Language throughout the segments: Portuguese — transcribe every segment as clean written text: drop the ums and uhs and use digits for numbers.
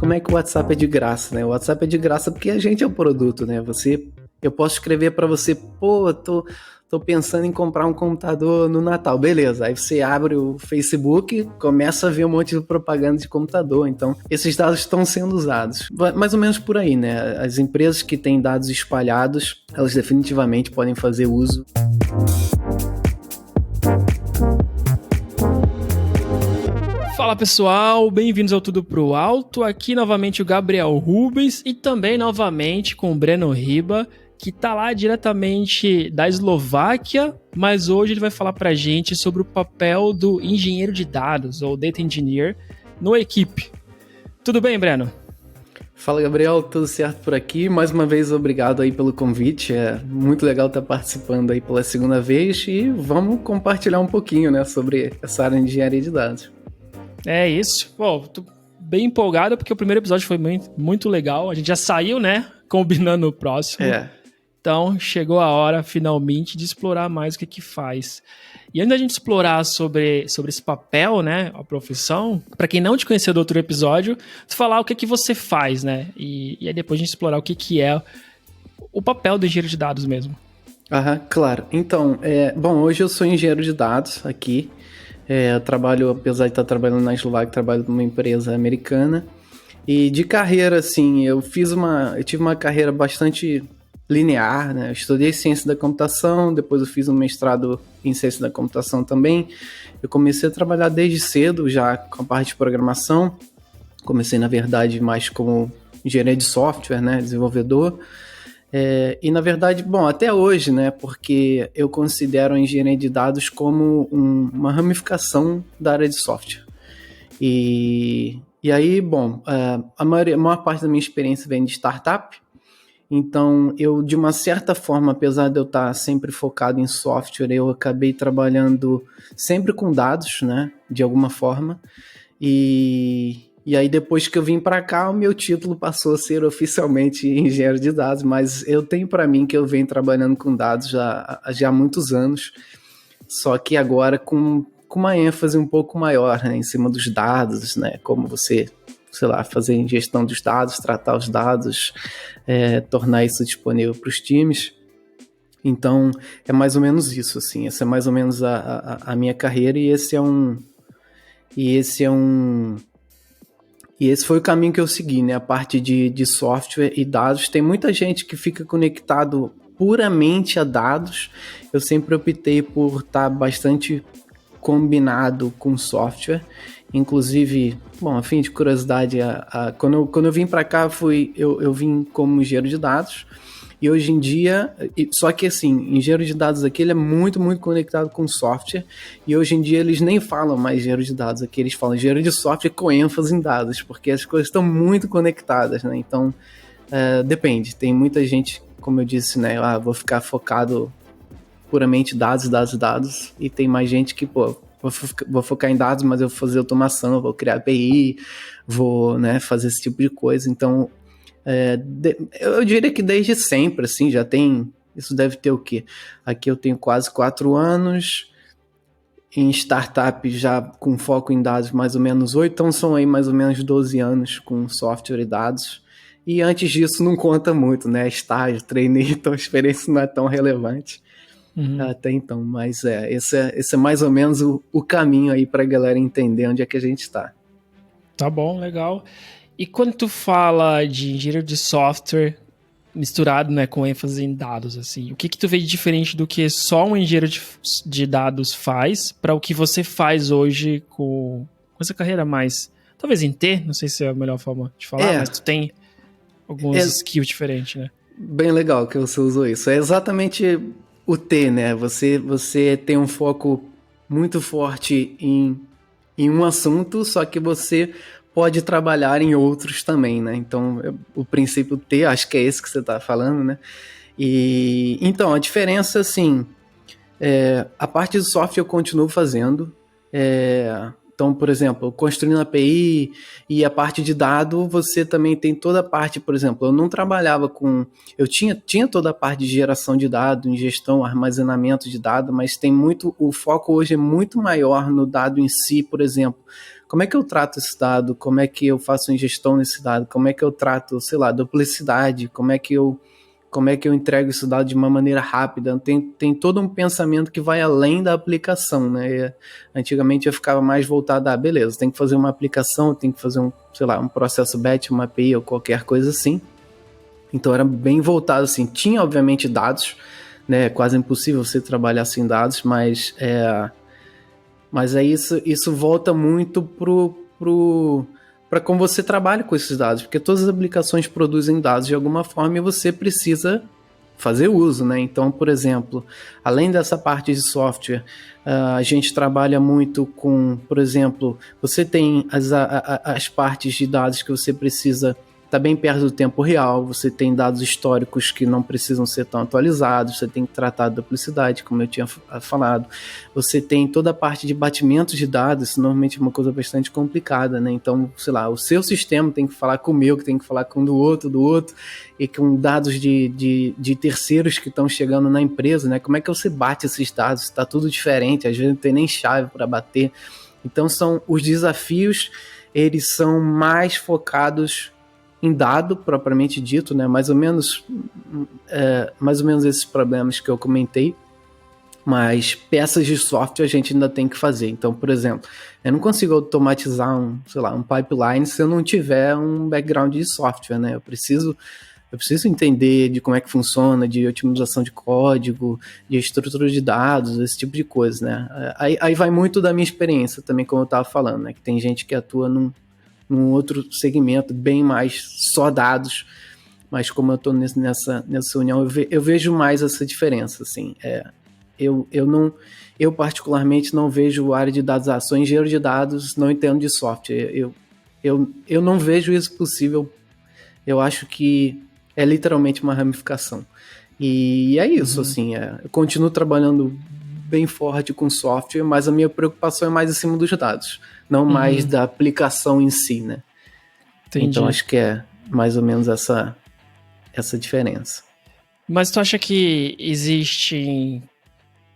como é que o WhatsApp é de graça, né? O WhatsApp é de graça porque a gente é o produto, né? Eu posso escrever para você, pô, tô pensando em comprar um computador no Natal, beleza. Aí você abre o Facebook, começa a ver um monte de propaganda de computador. Então, esses dados estão sendo usados. Mais ou menos por aí, né? As empresas que têm dados espalhados, elas definitivamente podem fazer uso. Fala pessoal, bem-vindos ao Tudo Pro Alto, aqui novamente o Gabriel Rubens e também novamente com o Breno Riba, que tá lá diretamente da Eslováquia, mas hoje ele vai falar pra gente sobre o papel do engenheiro de dados, ou Data Engineer, no equipe. Tudo bem, Breno? Fala, Gabriel, tudo certo por aqui? Mais uma vez, obrigado aí pelo convite, é muito legal estar participando aí pela segunda vez e vamos compartilhar um pouquinho, né, sobre essa área de engenharia de dados. É isso. Pô, tô bem empolgado porque o primeiro episódio foi muito legal. A gente já saiu, né? Combinando o próximo. Então, chegou a hora, finalmente, de explorar mais o que faz. E antes da gente explorar sobre esse papel, né? A profissão, para quem não te conheceu do outro episódio, tu falar o que você faz, né? E aí depois a gente explorar o que é o papel do engenheiro de dados mesmo. Claro. Então, bom, hoje eu sou engenheiro de dados aqui. Eu trabalho, apesar de estar trabalhando na Eslováquia, trabalho numa empresa americana. E de carreira, assim, eu tive uma carreira bastante linear, né? Eu estudei ciência da computação, depois eu fiz um mestrado em ciência da computação também. Eu comecei a trabalhar desde cedo já com a parte de programação. Comecei, na verdade, mais como engenheiro de software, né? Desenvolvedor. E na verdade, bom, até hoje, né, porque eu considero a engenharia de dados como uma ramificação da área de software. E aí, bom, a maior parte da minha experiência vem de startup, então eu, de uma certa forma, apesar de eu estar sempre focado em software, eu acabei trabalhando sempre com dados, né, de alguma forma, e aí, depois que eu vim para cá, o meu título passou a ser oficialmente engenheiro de dados, mas eu tenho para mim que eu venho trabalhando com dados já há muitos anos, só que agora com uma ênfase um pouco maior, né, em cima dos dados, né, como você, sei lá, fazer ingestão dos dados, tratar os dados, tornar isso disponível para os times. Então, é mais ou menos isso, assim, essa é mais ou menos a minha carreira e esse foi o caminho que eu segui, né? A parte de software e dados. Tem muita gente que fica conectado puramente a dados. Eu sempre optei por estar bastante combinado com software. Inclusive, bom, a fim de curiosidade, quando eu vim para cá, eu vim como engenheiro de dados. E hoje em dia, só que assim, engenheiro de dados aqui ele é muito, muito conectado com software, e hoje em dia eles nem falam mais engenheiro de dados aqui, eles falam engenheiro de software com ênfase em dados, porque as coisas estão muito conectadas, né? Então, depende, tem muita gente, como eu disse, né, vou ficar focado puramente dados, e tem mais gente que, pô, vou focar em dados, mas eu vou fazer automação, vou criar API, vou, né, fazer esse tipo de coisa, então eu diria que desde sempre, assim, já tem, isso deve ter o quê? Aqui eu tenho quase 4 anos, em startup já com foco em dados mais ou menos 8, então são aí mais ou menos 12 anos com software e dados, e antes disso não conta muito, né, estágio, treinei, então a experiência não é tão relevante até então, mas esse é mais ou menos o caminho aí pra galera entender onde é que a gente está. Tá bom, legal. E quando tu fala de engenheiro de software misturado, né, com ênfase em dados, assim, o que tu vê de diferente do que só um engenheiro de dados faz para o que você faz hoje com essa carreira mais, talvez em T, não sei se é a melhor forma de falar, mas tu tem alguns skills diferentes, né? Bem legal que você usou isso. É exatamente o T, né? Você tem um foco muito forte em um assunto, só que você pode trabalhar em outros também, né? Então, o princípio T, acho que é esse que você está falando, né? E então, a diferença, assim, a parte de software eu continuo fazendo. Então, por exemplo, construindo API e a parte de dado, você também tem toda a parte, por exemplo, eu não trabalhava com... Eu tinha toda a parte de geração de dados, ingestão, armazenamento de dados, mas tem muito... O foco hoje é muito maior no dado em si, por exemplo, como é que eu trato esse dado, como é que eu faço ingestão nesse dado, como é que eu trato, sei lá, duplicidade, como é que eu entrego esse dado de uma maneira rápida. Tem todo um pensamento que vai além da aplicação, né? Antigamente eu ficava mais voltado a, beleza, tem que fazer uma aplicação, tem que fazer um processo batch, uma API ou qualquer coisa assim. Então era bem voltado assim. Tinha, obviamente, dados, né? É quase impossível você trabalhar sem dados, mas aí isso volta muito para como você trabalha com esses dados, porque todas as aplicações produzem dados de alguma forma e você precisa fazer uso, né? Então, por exemplo, além dessa parte de software, a gente trabalha muito com, por exemplo, você tem as partes de dados que você precisa estar bem perto do tempo real, você tem dados históricos que não precisam ser tão atualizados, você tem que tratar da duplicidade, como eu tinha falado, você tem toda a parte de batimentos de dados, isso normalmente é uma coisa bastante complicada, né? Então, sei lá, o seu sistema tem que falar com o meu, que tem que falar com o do outro, e com dados de terceiros que estão chegando na empresa, né? Como é que você bate esses dados? Está tudo diferente, às vezes não tem nem chave para bater. Então, são os desafios, eles são mais focados em dado, propriamente dito, né? Mais ou menos esses problemas que eu comentei, mas peças de software a gente ainda tem que fazer. Então, por exemplo, eu não consigo automatizar um pipeline se eu não tiver um background de software, né? Eu preciso entender de como é que funciona, de otimização de código, de estrutura de dados, esse tipo de coisa, né? Aí vai muito da minha experiência também, como eu estava falando, né? Que tem gente que atua num outro segmento, bem mais só dados, mas como eu estou nessa união, eu vejo mais essa diferença, assim. Eu particularmente não vejo área de dados, sou engenheiro de dados, não entendo de software. Eu não vejo isso possível. Eu acho que é literalmente uma ramificação. E é isso, assim, eu continuo trabalhando bem forte com software, mas a minha preocupação é mais em cima dos dados, não mais da aplicação em si, né? Entendi. Então acho que é mais ou menos essa diferença. Mas tu acha que existe...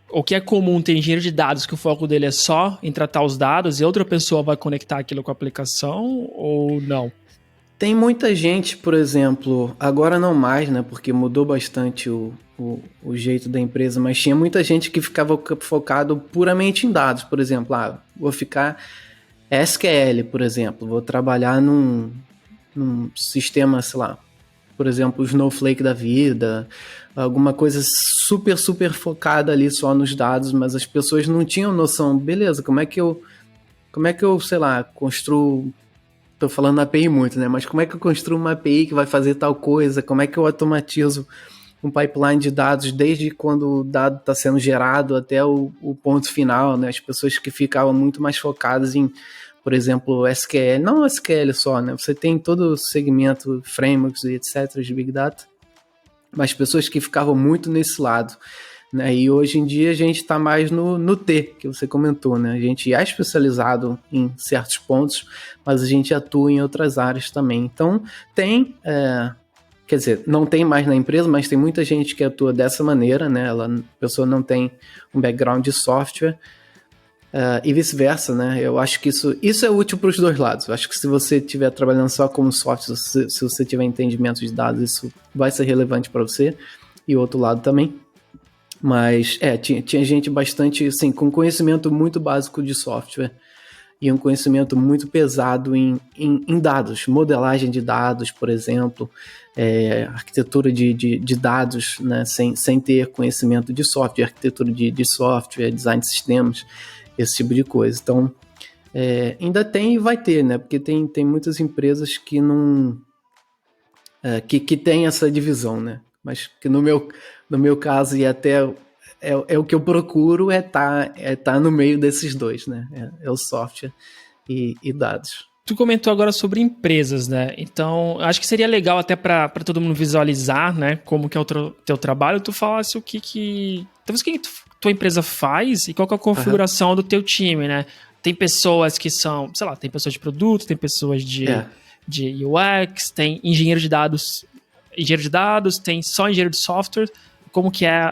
O que é comum ter engenheiro de dados que o foco dele é só em tratar os dados e outra pessoa vai conectar aquilo com a aplicação ou não? Tem muita gente, por exemplo, agora não mais, né, porque mudou bastante o jeito da empresa, mas tinha muita gente que ficava focado puramente em dados, por exemplo, vou ficar SQL, por exemplo, vou trabalhar num sistema, sei lá, por exemplo, o Snowflake da vida, alguma coisa super, super focada ali só nos dados, mas as pessoas não tinham noção, beleza, como é que eu, sei lá, construo... Tô falando API muito, né? Mas como é que eu construo uma API que vai fazer tal coisa? Como é que eu automatizo um pipeline de dados desde quando o dado está sendo gerado até o ponto final, né? As pessoas que ficavam muito mais focadas em, por exemplo, SQL. Não SQL só, né? Você tem todo o segmento, frameworks e etc. de Big Data. Mas pessoas que ficavam muito nesse lado. Né? E hoje em dia a gente está mais no T, que você comentou, né? A gente é especializado em certos pontos, mas a gente atua em outras áreas também. Então tem, quer dizer, não tem mais na empresa, mas tem muita gente que atua dessa maneira, né? A pessoa não tem um background de software e vice-versa, né? Eu acho que isso é útil para os dois lados. Eu acho que se você estiver trabalhando só como software, se você tiver entendimento de dados, isso vai ser relevante para você, e o outro lado também. Mas, tinha gente bastante, assim, com conhecimento muito básico de software e um conhecimento muito pesado em dados, modelagem de dados, por exemplo, arquitetura de dados, né, sem ter conhecimento de software, arquitetura de software, design de sistemas, esse tipo de coisa. Então, ainda tem e vai ter, né, porque tem muitas empresas que não... que tem essa divisão, né, mas que no meu caso, e até o que eu procuro tá no meio desses dois, né? É o software e dados. Tu comentou agora sobre empresas, né? Então, acho que seria legal até para todo mundo visualizar, né? Como que é o teu trabalho. Tu falasse talvez o que tua empresa faz e qual que é a configuração do teu time, né? Tem pessoas que são, sei lá, tem pessoas de produto, tem pessoas de UX, tem engenheiro de dados, tem só engenheiro de software. Como que é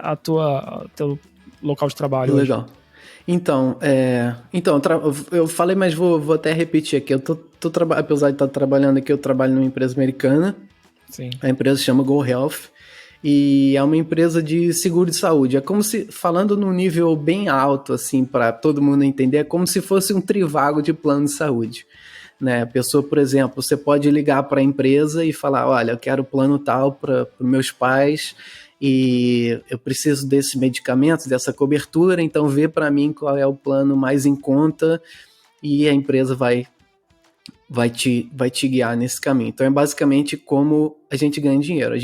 teu local de trabalho? Legal. Hoje? Eu falei, mas vou até repetir aqui. Apesar de estar trabalhando aqui, eu trabalho numa empresa americana. Sim. A empresa se chama Go Health e é uma empresa de seguro de saúde. É como se, falando num nível bem alto, assim, para todo mundo entender, é como se fosse um trivago de plano de saúde. Né? A pessoa, por exemplo, você pode ligar para a empresa e falar, olha, eu quero plano tal para os meus pais e eu preciso desses medicamentos, dessa cobertura, então vê para mim qual é o plano mais em conta e a empresa vai te guiar nesse caminho. Então é basicamente como a gente ganha dinheiro. A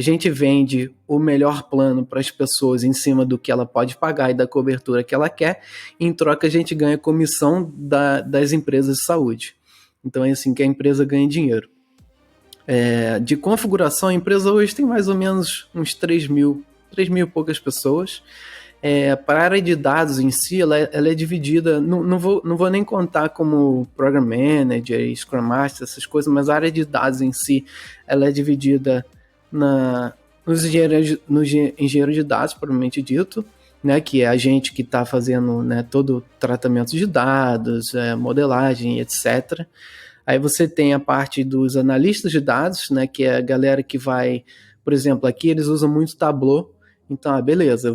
gente vende o melhor plano para as pessoas em cima do que ela pode pagar e da cobertura que ela quer. E em troca a gente ganha comissão das empresas de saúde. Então é assim que a empresa ganha dinheiro. De configuração, a empresa hoje tem mais ou menos uns 3 mil e poucas pessoas. Para a área de dados em si, ela é dividida, não vou nem contar como Program Manager, Scrum Master, essas coisas, mas a área de dados em si, ela é dividida nos engenheiros de dados, propriamente dito, né, que é a gente que está fazendo, né, todo o tratamento de dados, modelagem, etc. Aí você tem a parte dos analistas de dados, né, que é a galera que vai, por exemplo, aqui eles usam muito Tableau. Então, beleza,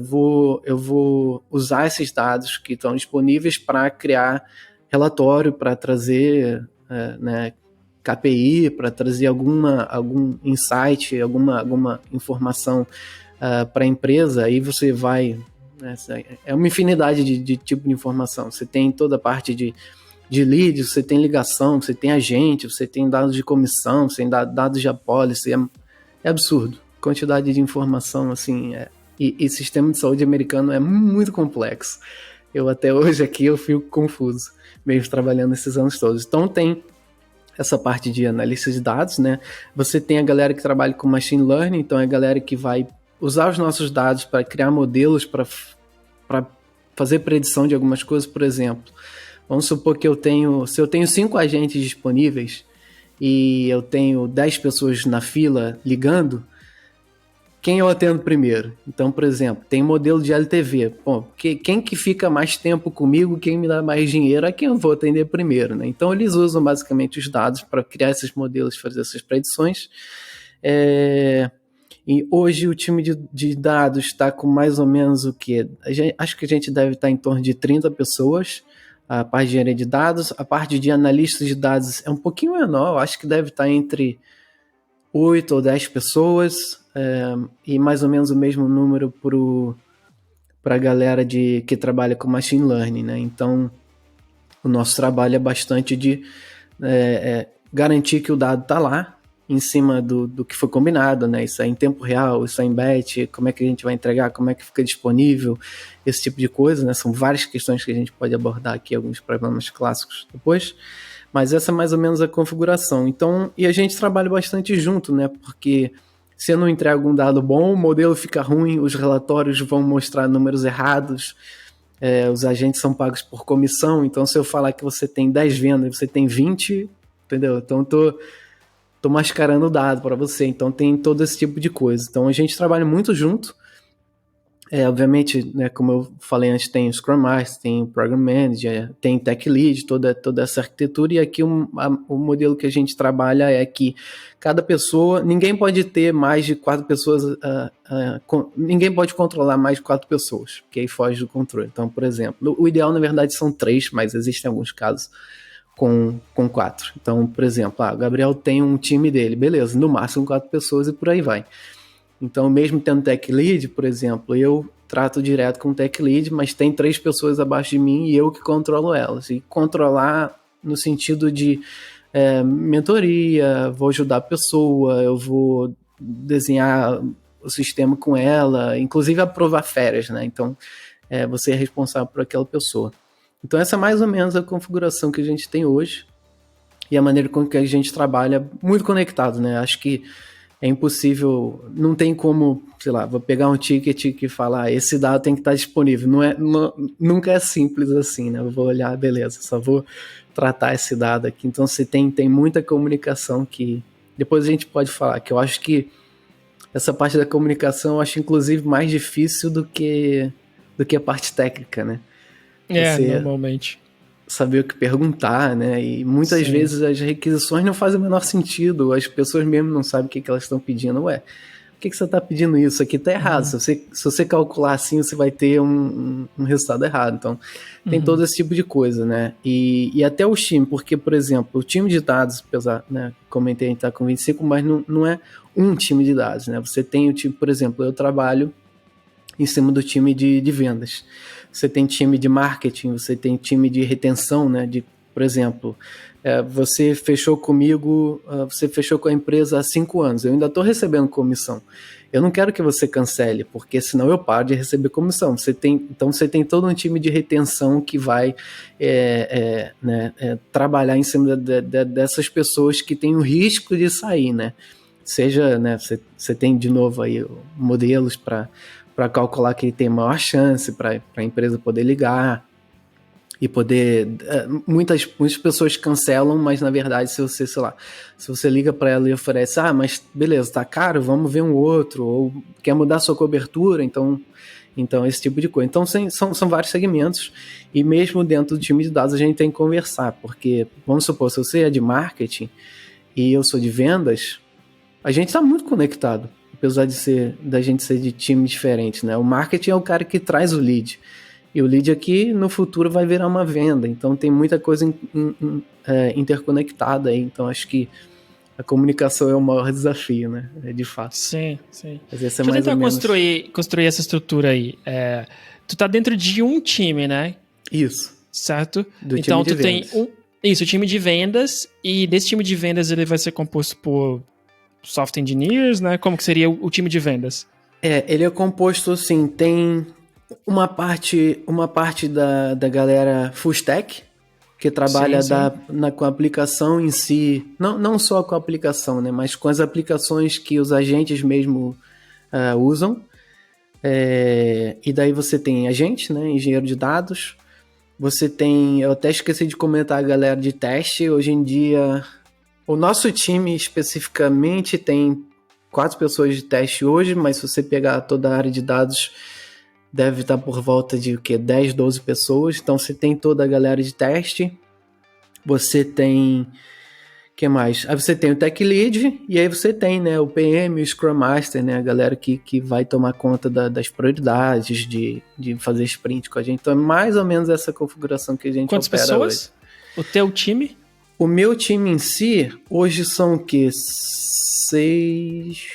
eu vou usar esses dados que estão disponíveis para criar relatório, para trazer né, KPI, para trazer algum insight, alguma informação para a empresa. Aí você vai... É uma infinidade de tipo de informação. Você tem toda a parte de leads, você tem ligação, você tem agente, você tem dados de comissão, você tem dados de apólice. É absurdo. A quantidade de informação, assim... E sistema de saúde americano é muito complexo. Eu até hoje aqui eu fico confuso, mesmo trabalhando esses anos todos. Então tem essa parte de analista de dados, né? Você tem a galera que trabalha com machine learning, então é a galera que vai usar os nossos dados para criar modelos, para fazer predição de algumas coisas. Por exemplo, vamos supor que se eu tenho 5 agentes disponíveis e eu tenho 10 pessoas na fila ligando, quem eu atendo primeiro? Então, por exemplo, tem modelo de LTV. Bom, quem que fica mais tempo comigo, quem me dá mais dinheiro, é quem eu vou atender primeiro, né? Então, eles usam basicamente os dados para criar esses modelos, fazer essas predições. E hoje o time de dados está com mais ou menos o quê? Acho que a gente deve estar em torno de 30 pessoas, a parte de engenharia de dados. A parte de analistas de dados é um pouquinho menor, acho que deve estar entre 8 ou 10 pessoas, e mais ou menos o mesmo número para a galera que trabalha com machine learning, né? Então, o nosso trabalho é bastante de garantir que o dado está lá, em cima do que foi combinado, né? Isso é em tempo real, isso é em batch, como é que a gente vai entregar, como é que fica disponível, esse tipo de coisa, né? São várias questões que a gente pode abordar aqui, alguns problemas clássicos depois. Mas essa é mais ou menos a configuração. Então, e a gente trabalha bastante junto, né? Porque se eu não entrego um dado bom, o modelo fica ruim, os relatórios vão mostrar números errados, os agentes são pagos por comissão, então se eu falar que você tem 10 vendas e você tem 20, entendeu? Então tô mascarando o dado para você. Então tem todo esse tipo de coisa. Então a gente trabalha muito junto. Obviamente, né, como eu falei antes, tem o Scrum Master, tem o Program Manager, tem Tech Lead, toda essa arquitetura, e aqui o modelo que a gente trabalha é que cada pessoa, ninguém pode ter mais de 4 pessoas, ninguém pode controlar mais de 4 pessoas, porque aí foge do controle. Então, por exemplo, o ideal na verdade são 3, mas existem alguns casos com 4. Então, por exemplo, o Gabriel tem um time dele, beleza, no máximo 4 pessoas e por aí vai. Então, mesmo tendo tech lead, por exemplo, eu trato direto com o tech lead, mas tem 3 pessoas abaixo de mim e eu que controlo elas. E controlar no sentido de mentoria, vou ajudar a pessoa, eu vou desenhar o sistema com ela, inclusive aprovar férias, né? Então, você é responsável por aquela pessoa. Então, essa é mais ou menos a configuração que a gente tem hoje e a maneira com que a gente trabalha muito conectado, né? Acho que é impossível, não tem como, sei lá, vou pegar um ticket e falar, esse dado tem que estar disponível. Nunca é simples assim, né? Eu vou olhar, beleza, só vou tratar esse dado aqui. Então, você tem muita comunicação que depois a gente pode falar, que eu acho que essa parte da comunicação eu acho inclusive mais difícil do que a parte técnica, né? Normalmente. Saber o que perguntar, né? E muitas vezes as requisições não fazem o menor sentido, as pessoas mesmo não sabem o que elas estão pedindo. Ué, por que você está pedindo isso? Isso aqui tá errado. Se você calcular assim, você vai ter um resultado errado. Então, tem todo esse tipo de coisa, né? E até o time, porque, por exemplo, o time de dados, apesar, né, comentei, a gente tá com 25, mas não é um time de dados, né? Você tem o time, por exemplo, eu trabalho em cima do time de vendas. Você tem time de marketing, você tem time de retenção, né? Por exemplo, você fechou comigo, você fechou com a empresa há 5 anos, eu ainda estou recebendo comissão. Eu não quero que você cancele, porque senão eu paro de receber comissão. Então você tem todo um time de retenção que vai trabalhar em cima dessas pessoas que têm o risco de sair, né? Seja, né, você tem de novo aí modelos para calcular que tem maior chance para a empresa poder ligar e poder... Muitas pessoas cancelam, mas na verdade se você liga para ela e oferece, mas beleza, tá caro, vamos ver um outro, ou quer mudar sua cobertura, então esse tipo de coisa. Então são vários segmentos, e mesmo dentro do time de dados a gente tem que conversar, porque vamos supor, se você é de marketing e eu sou de vendas, a gente está muito conectado, apesar da gente ser de times diferentes, né? O marketing é o cara que traz o lead. E o lead aqui, no futuro, vai virar uma venda. Então, tem muita coisa interconectada aí. Então, acho que a comunicação é o maior desafio, né? De fato. Sim. Mas esse Deixa eu tentar construir essa estrutura aí. Tu tá dentro de um time, né? Isso. Certo? Então, tu tem o time de vendas. E desse time de vendas, ele vai ser composto por software engineers, né? Como que seria o time de vendas? Ele é composto, assim, tem uma parte da galera full stack, que trabalha com a aplicação em si, não só com a aplicação, né, mas com as aplicações que os agentes mesmo usam. E daí você tem agente, né, engenheiro de dados, você tem, eu até esqueci de comentar, a galera de teste. Hoje em dia, o nosso time especificamente tem 4 pessoas de teste hoje, mas se você pegar toda a área de dados, deve estar por volta de 10, 12 pessoas. Então você tem toda a galera de teste, você tem... que mais? Aí você tem o Tech Lead, e aí você tem, né, o PM, o Scrum Master, né, a galera que vai tomar conta das prioridades, de fazer sprint com a gente. Então é mais ou menos essa configuração que a gente opera. Quantas pessoas? Hoje. O teu time? O meu time em si, hoje são o quê? 6,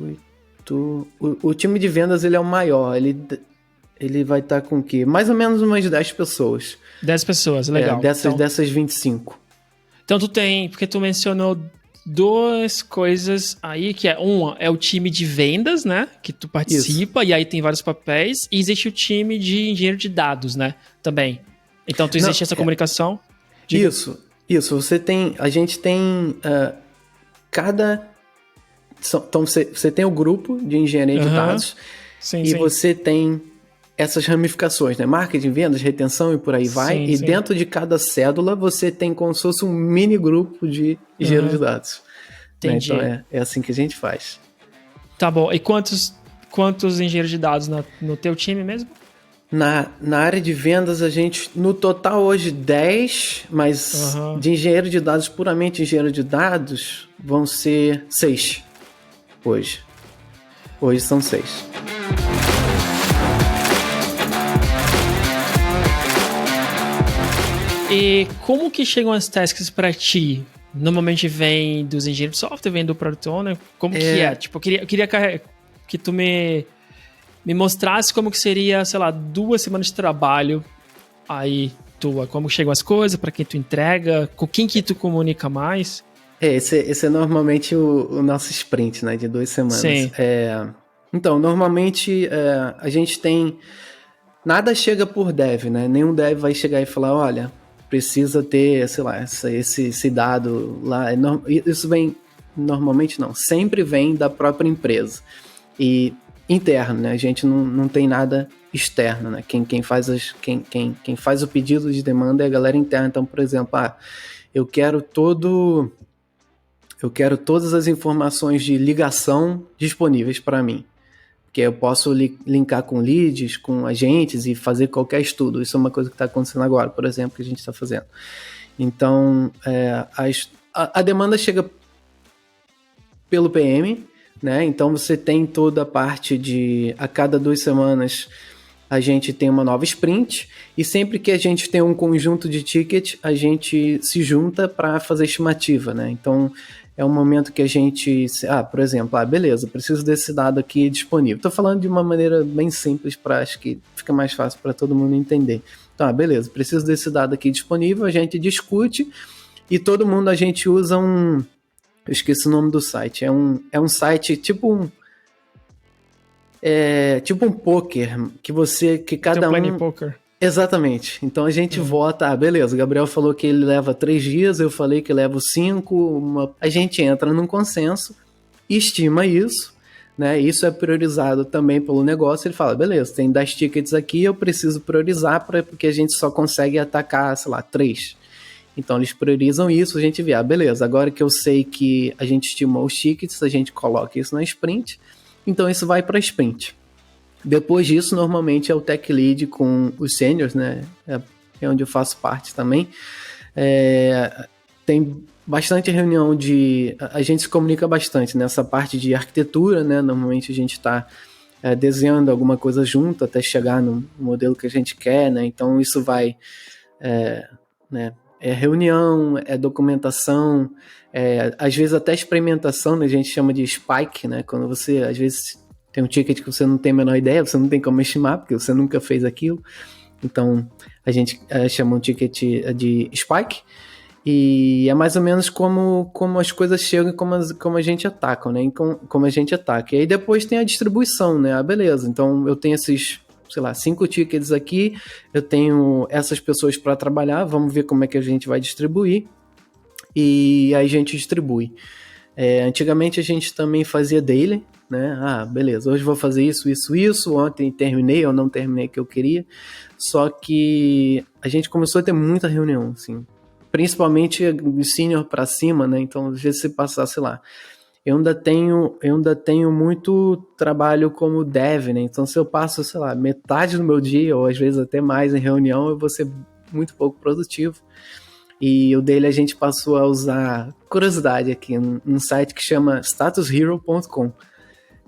8... O time de vendas, ele é o maior, ele vai estar com o quê? Mais ou menos umas 10 pessoas. 10 pessoas, legal. Dessas 25. Então tu tem, porque tu mencionou 2 coisas aí, que uma é o time de vendas, né, que tu participa. Isso. E aí tem vários papéis, e existe o time de engenheiro de dados, né, também. Então tu existe essa comunicação? Isso, a gente tem então você tem o grupo de engenharia de dados, e você tem essas ramificações, né? Marketing, vendas, retenção e por aí vai. E dentro de cada cédula você tem como se fosse um mini grupo de engenheiro de dados. Entendi. Né? Então é assim que a gente faz. Tá bom. E quantos engenheiros de dados no teu time mesmo? Na área de vendas, a gente, no total hoje 10, mas de engenheiro de dados, puramente engenheiro de dados, vão ser 6 hoje. Hoje são 6. E como que chegam as tasks para ti? Normalmente vem dos engenheiros de software, vem do Product Owner. Como que é? Tipo, eu queria que tu me mostrasse como que seria, sei lá, 2 semanas de trabalho aí tua. Como chegam as coisas, para quem tu entrega, com quem que tu comunica mais. Esse é normalmente o nosso sprint, né, de 2 semanas. Sim. Então, normalmente a gente tem... Nada chega por dev, né? Nenhum dev vai chegar e falar, olha, precisa ter, sei lá, esse dado lá. Isso vem, normalmente não, sempre vem da própria empresa. E interno, né? A gente não tem nada externo, né? Quem faz o pedido de demanda é a galera interna. Então, por exemplo, eu quero todas as informações de ligação disponíveis para mim. porque eu posso linkar com leads, com agentes e fazer qualquer estudo. Isso é uma coisa que está acontecendo agora, por exemplo, que a gente está fazendo. Então, a demanda chega pelo PM, né? Então você tem toda a parte de, a cada 2 semanas a gente tem uma nova sprint, e sempre que a gente tem um conjunto de tickets, a gente se junta para fazer estimativa, né? Então é um momento que a gente, por exemplo, beleza, preciso desse dado aqui disponível. Estou falando de uma maneira bem simples, para acho que fica mais fácil para todo mundo entender. Então, beleza, preciso desse dado aqui disponível, a gente discute, e todo mundo, a gente usa eu esqueci o nome do site, é um site tipo um poker, que cada um... Poker. Exatamente. Então a gente vota, beleza, o Gabriel falou que ele leva 3 dias, eu falei que levo 5, a gente entra num consenso, estima isso, né? Isso é priorizado também pelo negócio, ele fala, beleza, tem 10 tickets aqui, eu preciso priorizar porque a gente só consegue atacar, 3. Então eles priorizam isso, a gente vê, beleza, agora que eu sei que a gente estimou os tickets, a gente coloca isso na sprint, então isso vai para a sprint. Depois disso, normalmente é o tech lead com os seniors, né? É onde eu faço parte também. Tem bastante reunião a gente se comunica bastante nessa parte de arquitetura, né? Normalmente a gente está desenhando alguma coisa junto até chegar no modelo que a gente quer, né? Então isso vai... né? É reunião, é documentação, às vezes até experimentação, né? A gente chama de spike, né? Quando você, às vezes, tem um ticket que você não tem a menor ideia, você não tem como estimar, porque você nunca fez aquilo. Então, a gente chama um ticket de spike, e é mais ou menos como as coisas chegam e como a gente ataca, né? Como a gente ataca. E aí depois tem a distribuição, né? Beleza, então eu tenho esses... 5 tickets aqui, eu tenho essas pessoas para trabalhar, vamos ver como é que a gente vai distribuir, e aí a gente distribui. Antigamente a gente também fazia daily, né? Beleza, hoje vou fazer isso, ontem terminei ou não terminei o que eu queria, só que a gente começou a ter muita reunião, assim, principalmente senior para cima, né? Então às vezes você passar, eu ainda tenho muito trabalho como dev, né? Então, se eu passo, metade do meu dia, ou às vezes até mais em reunião, eu vou ser muito pouco produtivo. E o dele a gente passou a usar, curiosidade aqui, um site que chama statushero.com.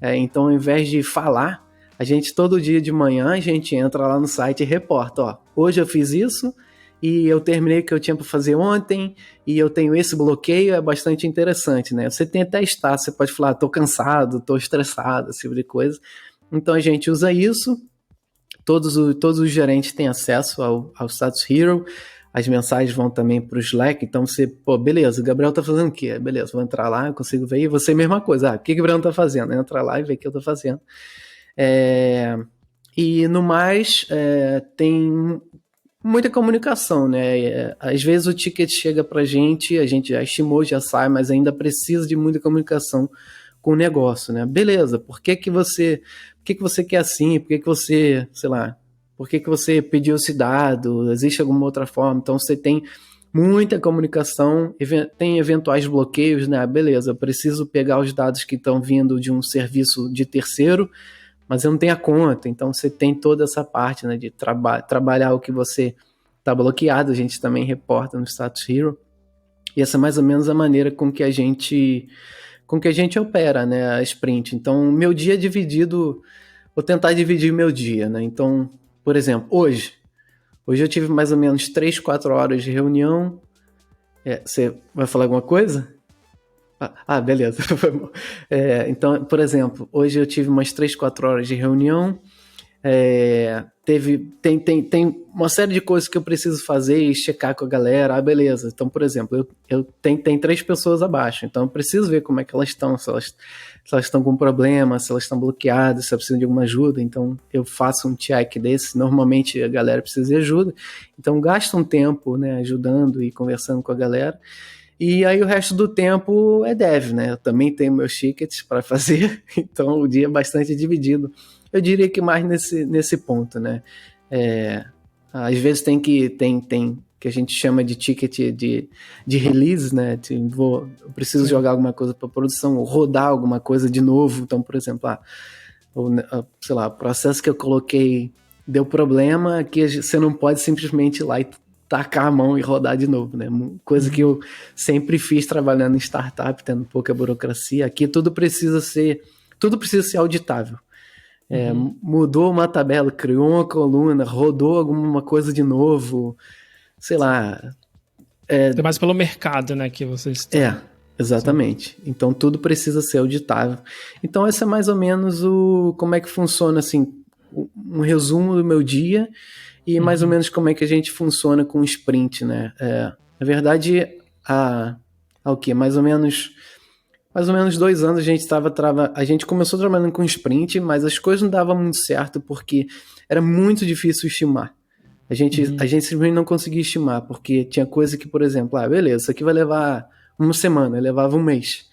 Então, ao invés de falar, a gente todo dia de manhã, a gente entra lá no site e reporta, hoje eu fiz isso, e eu terminei o que eu tinha para fazer ontem, e eu tenho esse bloqueio, é bastante interessante, né? Você tem até status, você pode falar, tô cansado, tô estressado, esse tipo de coisa. Então a gente usa isso, todos os gerentes têm acesso ao Status Hero, as mensagens vão também para o Slack, então você, beleza, o Gabriel tá fazendo o quê? Beleza, vou entrar lá, eu consigo ver, e você mesma coisa, o que o Gabriel tá fazendo? Entra lá e vê o que eu tô fazendo. E no mais, tem muita comunicação, né? Às vezes o ticket chega pra gente, a gente já estimou, já sai, mas ainda precisa de muita comunicação com o negócio, né? Beleza, por que você quer assim? Por que você, por que você pediu esse dado? Existe alguma outra forma? Então você tem muita comunicação, tem eventuais bloqueios, né? Beleza, eu preciso pegar os dados que estão vindo de um serviço de terceiro, mas eu não tenho a conta, então você tem toda essa parte, né, de trabalhar o que você está bloqueado, a gente também reporta no Status Hero, e essa é mais ou menos a maneira com que a gente opera, né, a sprint. Então, meu dia é dividido, vou tentar dividir meu dia, né, então, por exemplo, hoje eu tive mais ou menos 3, 4 horas de reunião. Você vai falar alguma coisa? Beleza. Então, por exemplo, hoje eu tive umas 3, 4 horas de reunião. Tem uma série de coisas que eu preciso fazer e checar com a galera. Beleza. Então, por exemplo, eu tenho 3 pessoas abaixo. Então, eu preciso ver como é que elas estão. Se elas estão com problema, se elas estão bloqueadas, se elas precisam de alguma ajuda. Então, eu faço um check desse. Normalmente, a galera precisa de ajuda. Então, gasto um tempo, né, ajudando e conversando com a galera. E aí o resto do tempo é dev, né? Eu também tenho meus tickets para fazer, então o dia é bastante dividido. Eu diria que mais nesse ponto, né? Às vezes tem que a gente chama de ticket de release, né? Eu preciso jogar alguma coisa para produção, ou rodar alguma coisa de novo. Então, por exemplo, ou, sei lá, o processo que eu coloquei deu problema, que você não pode simplesmente ir lá e tacar a mão e rodar de novo, né? Coisa que eu sempre fiz trabalhando em startup, tendo pouca burocracia. Aqui tudo precisa ser auditável. Mudou uma tabela, criou uma coluna, rodou alguma coisa de novo, sei lá. É mais pelo mercado, né, que vocês estão... Exatamente. Sim. Então tudo precisa ser auditável. Então esse é mais ou menos como é que funciona, assim, um resumo do meu dia e mais ou menos como é que a gente funciona com o sprint, né? Na verdade, o quê? Mais ou menos 2 anos a gente começou trabalhando com sprint, mas as coisas não davam muito certo porque era muito difícil estimar. A gente simplesmente não conseguia estimar, porque tinha coisa que, por exemplo, beleza, isso aqui vai levar uma semana, levava um mês.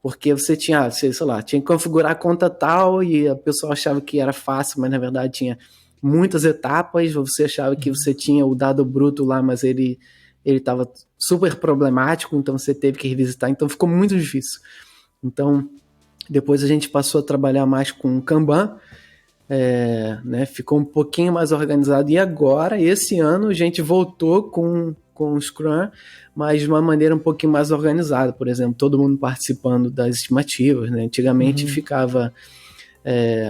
Porque você tinha, sei lá, tinha que configurar a conta tal e a pessoa achava que era fácil, mas na verdade tinha muitas etapas, você achava que você tinha o dado bruto lá, mas ele estava super problemático, então você teve que revisitar, então ficou muito difícil. Então, depois a gente passou a trabalhar mais com Kanban, né, ficou um pouquinho mais organizado, e agora, esse ano, a gente voltou com o Scrum, mas de uma maneira um pouquinho mais organizada, por exemplo, todo mundo participando das estimativas, né? Antigamente ficava...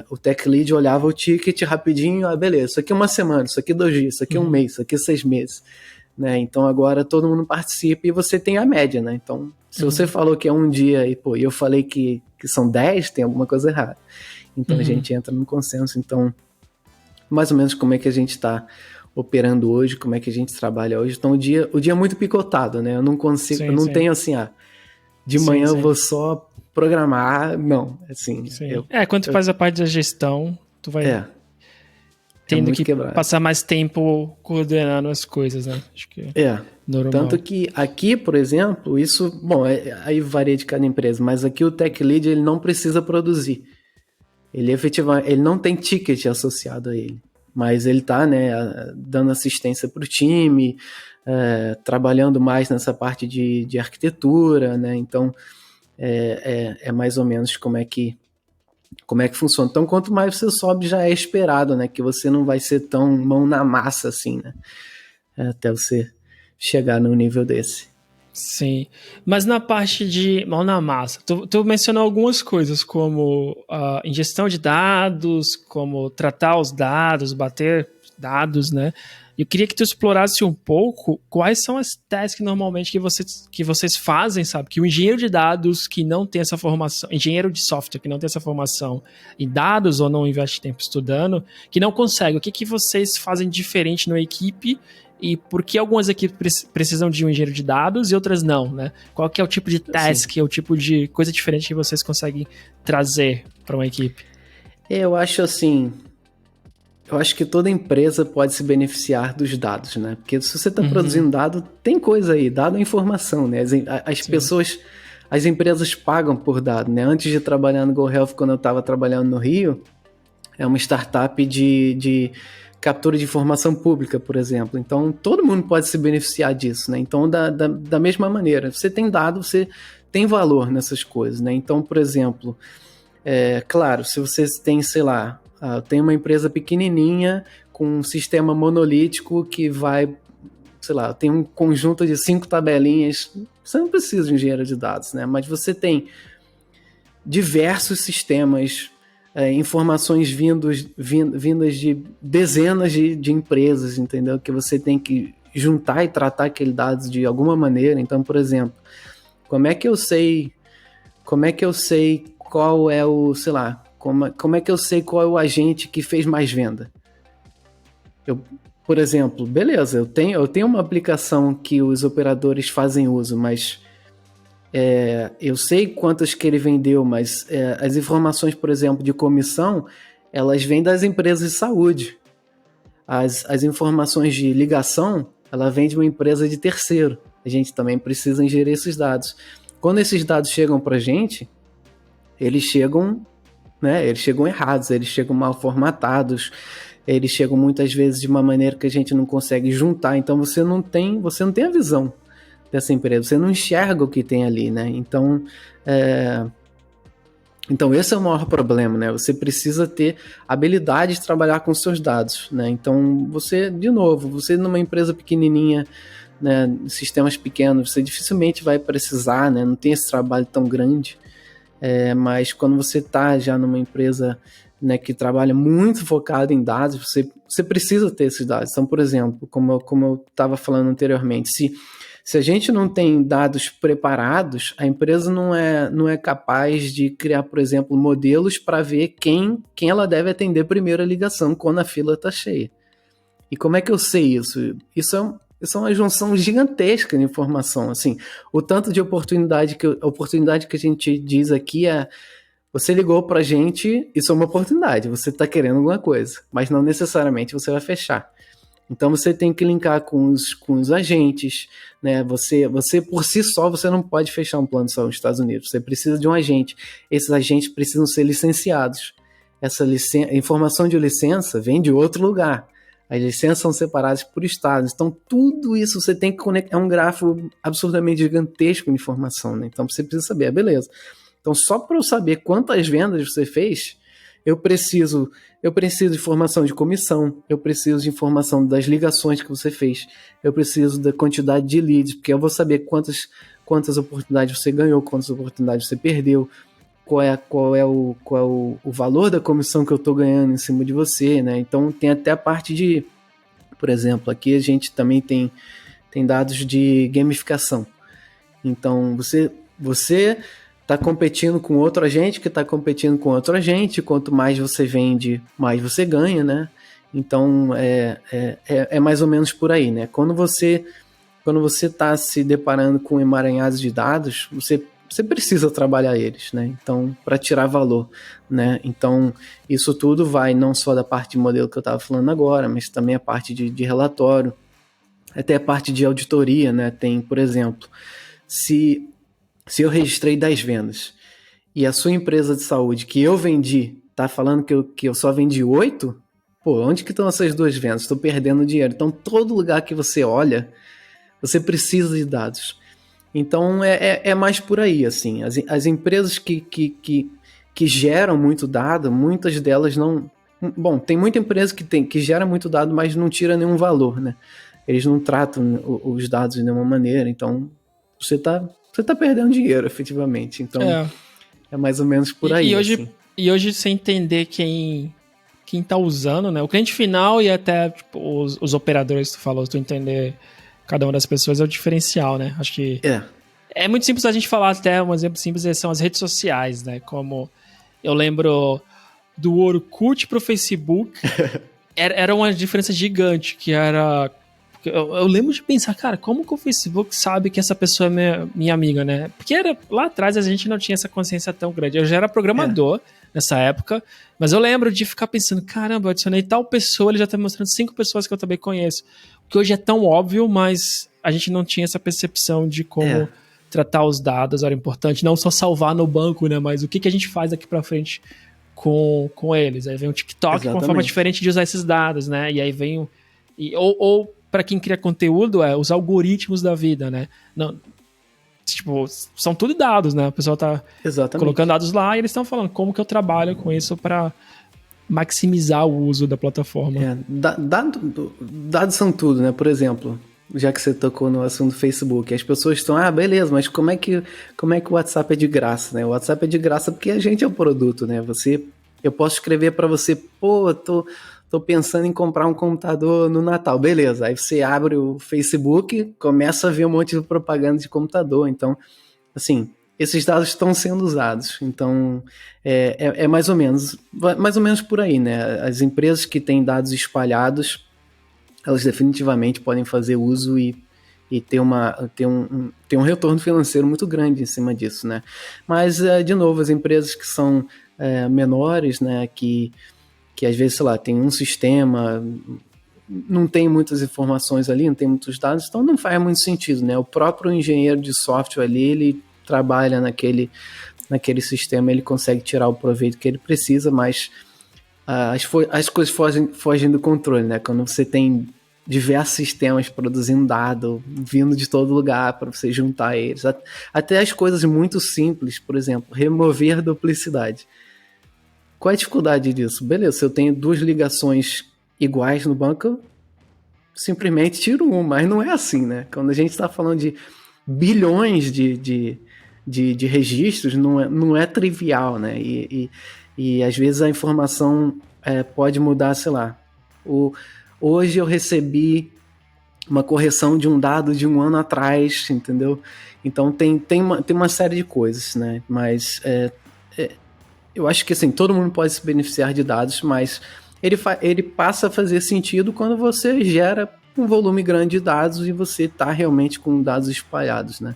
o tech lead olhava o ticket rapidinho, beleza, isso aqui é uma semana, isso aqui é 2 dias, isso aqui é um mês, isso aqui é 6 meses, né? Então agora todo mundo participa e você tem a média, né? Então se você falou que é um dia e eu falei que são 10, tem alguma coisa errada. Então a gente entra num consenso. Então mais ou menos como é que a gente está operando hoje, como é que a gente trabalha hoje. Então o dia é muito picotado, né? Eu não consigo, eu não tenho assim, de manhã eu vou só programar, não, assim... Quando tu faz a parte da gestão, tu vai tendo que passar mais tempo coordenando as coisas, né? Acho que normal. Tanto que aqui, por exemplo, isso, bom, aí varia de cada empresa, mas aqui o tech lead, ele não precisa produzir. Ele efetivamente, ele não tem ticket associado a ele, mas ele tá, né, dando assistência para o time, trabalhando mais nessa parte de arquitetura, né? Então é mais ou menos como é que funciona. Então, quanto mais você sobe, já é esperado, né? Que você não vai ser tão mão na massa assim, né? Até você chegar num nível desse. Sim. Mas na parte de mão na massa, tu mencionou algumas coisas, como ingestão de dados, como tratar os dados, bater dados, né? Eu queria que tu explorasse um pouco quais são as tasks normalmente que vocês fazem, sabe? Que o engenheiro de dados que não tem essa formação, engenheiro de software que não tem essa formação em dados ou não investe tempo estudando, que não consegue. O que vocês fazem diferente na equipe e por que algumas equipes precisam de um engenheiro de dados e outras não, né? Qual que é o tipo de task, o tipo de coisa diferente que vocês conseguem trazer para uma equipe? Eu acho assim... Eu acho que toda empresa pode se beneficiar dos dados, né? Porque se você está produzindo dado, tem coisa aí, dado é informação, né? As pessoas, as empresas pagam por dado, né? Antes de trabalhar no GoHealth, quando eu estava trabalhando no Rio, é uma startup de captura de informação pública, por exemplo. Então, todo mundo pode se beneficiar disso, né? Então, da mesma maneira, você tem dado, você tem valor nessas coisas, né? Então, por exemplo, claro, se você tem, sei lá, tem uma empresa pequenininha com um sistema monolítico que vai, sei lá, tem um conjunto de 5 tabelinhas, você não precisa de um engenheiro de dados, né? Mas você tem diversos sistemas, informações vindas de dezenas de empresas, entendeu? Que você tem que juntar e tratar aqueles dados de alguma maneira. Então, por exemplo, como é que eu sei qual é o, sei lá, como é que eu sei qual é o agente que fez mais venda? Por exemplo, beleza, eu tenho uma aplicação que os operadores fazem uso, mas eu sei quantas que ele vendeu, mas as informações, por exemplo, de comissão, elas vêm das empresas de saúde. As informações de ligação, ela vem de uma empresa de terceiro. A gente também precisa ingerir esses dados. Quando esses dados chegam para a gente, eles chegam errados, eles chegam mal formatados, eles chegam muitas vezes de uma maneira que a gente não consegue juntar, então você não tem a visão dessa empresa, você não enxerga o que tem ali, né? Então, Então, esse é o maior problema, né? Você precisa ter habilidade de trabalhar com seus dados, né? Então, você, de novo, você numa empresa pequenininha, né, sistemas pequenos, você dificilmente vai precisar, né? Não tem esse trabalho tão grande. Mas quando você está já numa empresa, né, que trabalha muito focado em dados, você precisa ter esses dados. Então, por exemplo, como eu estava falando anteriormente, se a gente não tem dados preparados, a empresa não é capaz de criar, por exemplo, modelos para ver quem ela deve atender primeiro a ligação quando a fila está cheia. E como é que eu sei isso? Isso é uma junção gigantesca de informação. Assim, o tanto de oportunidade que a gente diz aqui você ligou para a gente, isso é uma oportunidade, você está querendo alguma coisa, mas não necessariamente você vai fechar. Então você tem que linkar com os agentes, né? Você por si só você não pode fechar um plano de saúde nos Estados Unidos. Você precisa de um agente. Esses agentes precisam ser licenciados. Essa informação de licença vem de outro lugar. As licenças são separadas por estados. Então tudo isso você tem que conectar. É um grafo absurdamente gigantesco de informação, né? Então você precisa saber, beleza. Então só para eu saber quantas vendas você fez, eu preciso de informação de comissão, eu preciso de informação das ligações que você fez, eu preciso da quantidade de leads, porque eu vou saber quantas oportunidades você ganhou, quantas oportunidades você perdeu, qual é o valor da comissão que eu estou ganhando em cima de você, né? Então tem até a parte de, por exemplo, aqui a gente também tem dados de gamificação. Então você está competindo com outro agente que está competindo com outro agente, quanto mais você vende, mais você ganha, né? Então, é mais ou menos por aí, né? Quando você está se deparando com emaranhados de dados, você precisa trabalhar eles, né? Então, para tirar valor, né? Então, isso tudo vai não só da parte de modelo que eu estava falando agora, mas também a parte de relatório, até a parte de auditoria, né? Tem, por exemplo, se eu registrei 10 vendas e a sua empresa de saúde que eu vendi tá falando que eu só vendi 8, pô, onde que estão essas 2 vendas? Estou perdendo dinheiro. Então, todo lugar que você olha, você precisa de dados. Então, é mais por aí, assim. As empresas que geram muito dado, muitas delas não... Bom, tem muita empresa que gera muito dado, mas não tira nenhum valor, né? Eles não tratam os dados de nenhuma maneira. Então, você tá perdendo dinheiro, efetivamente. Então, é mais ou menos por aí. E hoje você entender quem tá usando, né? O cliente final e até tipo, os operadores que tu falou, tu entender cada uma das pessoas é o diferencial, né? Acho que é muito simples a gente falar, até um exemplo simples são as redes sociais, né? Como eu lembro do Orkut pro Facebook, era uma diferença gigante, que era... Eu lembro de pensar, cara, como que o Facebook sabe que essa pessoa é minha amiga, né? Porque lá atrás a gente não tinha essa consciência tão grande. Eu já era programador nessa época, mas eu lembro de ficar pensando, caramba, eu adicionei tal pessoa, ele já tá me mostrando 5 pessoas que eu também conheço. O que hoje é tão óbvio, mas a gente não tinha essa percepção de como tratar os dados, era importante. Não só salvar no banco, né? Mas o que a gente faz daqui pra frente com eles. Aí vem o TikTok com uma forma diferente de usar esses dados, né? E aí vem ou para quem cria conteúdo, os algoritmos da vida, né? Não, tipo, são tudo dados, né? O pessoal tá colocando dados lá e eles estão falando como que eu trabalho com isso para maximizar o uso da plataforma. Dados são tudo, né? Por exemplo, já que você tocou no assunto do Facebook, as pessoas estão, beleza, mas como é que o WhatsApp é de graça, né? O WhatsApp é de graça porque a gente é o produto, né? Eu posso escrever para você, pô, tô pensando em comprar um computador no Natal. Beleza, aí você abre o Facebook, começa a ver um monte de propaganda de computador. Então, assim, esses dados estão sendo usados. Então, é mais ou menos por aí, né? As empresas que têm dados espalhados, elas definitivamente podem fazer uso e ter um retorno financeiro muito grande em cima disso, né? Mas, de novo, as empresas que são menores, né, que às vezes, sei lá, tem um sistema, não tem muitas informações ali, não tem muitos dados, então não faz muito sentido, né? O próprio engenheiro de software ali, ele trabalha naquele sistema, ele consegue tirar o proveito que ele precisa, mas as coisas fogem do controle, né? Quando você tem diversos sistemas produzindo dado, vindo de todo lugar para você juntar eles. Até as coisas muito simples, por exemplo, remover duplicidade. Qual é a dificuldade disso? Beleza, se eu tenho 2 ligações iguais no banco, eu simplesmente tiro uma, mas não é assim, né? Quando a gente está falando de bilhões de registros, não é trivial, né? E às vezes a informação pode mudar, sei lá. Hoje eu recebi uma correção de um dado de 1 ano atrás, entendeu? Então tem uma série de coisas, né? Mas eu acho que assim, todo mundo pode se beneficiar de dados, mas ele passa a fazer sentido quando você gera um volume grande de dados e você está realmente com dados espalhados, né?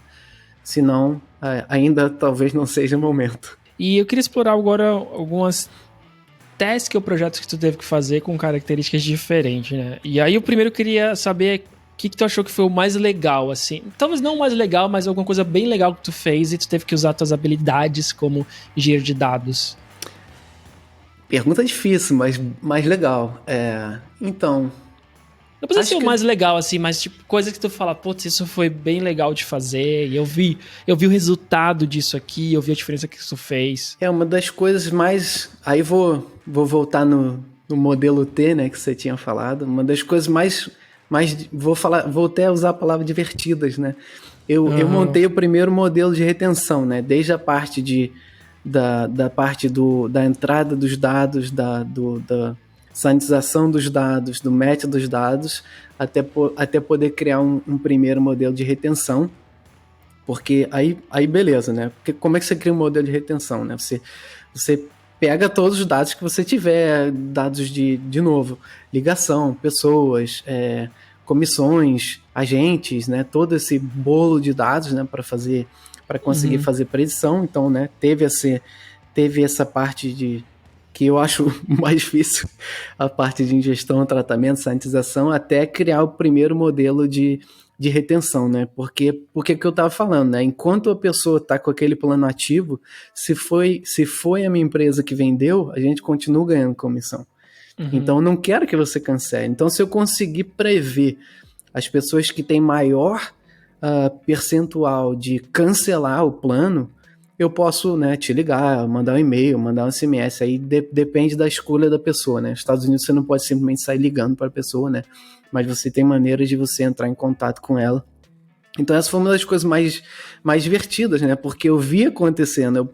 Senão, ainda talvez não seja o momento. E eu queria explorar agora algumas tasks ou projetos que tu teve que fazer com características diferentes, né? E aí, o primeiro eu queria saber o que tu achou que foi o mais legal, assim. Talvez não o mais legal, mas alguma coisa bem legal que tu fez e tu teve que usar tuas habilidades como engenheiro de dados. Pergunta difícil, mas mais legal. Então... Não precisa ser o mais legal, assim, mas tipo, coisa que tu fala, putz, isso foi bem legal de fazer, e eu vi o resultado disso aqui, eu vi a diferença que isso fez. Uma das coisas mais... Aí vou voltar no modelo T, né, que você tinha falado. Uma das coisas mais vou até usar a palavra divertidas, né? Eu montei o primeiro modelo de retenção, né? Desde a parte da parte da entrada dos dados, da sanitização dos dados, do match dos dados, até poder criar um primeiro modelo de retenção, porque aí beleza, né? Porque como é que você cria um modelo de retenção, né? Você pega todos os dados que você tiver, dados de novo, ligação, pessoas, comissões, agentes, né? Todo esse bolo de dados, né? Para conseguir fazer predição. Então, né? Teve essa parte que eu acho mais difícil, a parte de ingestão, tratamento, sanitização, até criar o primeiro modelo de retenção, né? Porque que eu estava falando, né? Enquanto a pessoa está com aquele plano ativo, se foi a minha empresa que vendeu, a gente continua ganhando comissão. Então, eu não quero que você cancele. Então, se eu conseguir prever as pessoas que têm maior percentual de cancelar o plano, eu posso, né, te ligar, mandar um e-mail, mandar um SMS, aí depende da escolha da pessoa, né? Nos Estados Unidos você não pode simplesmente sair ligando para a pessoa, né? Mas você tem maneiras de você entrar em contato com ela. Então essa foi uma das coisas mais divertidas, né? Porque eu vi acontecendo,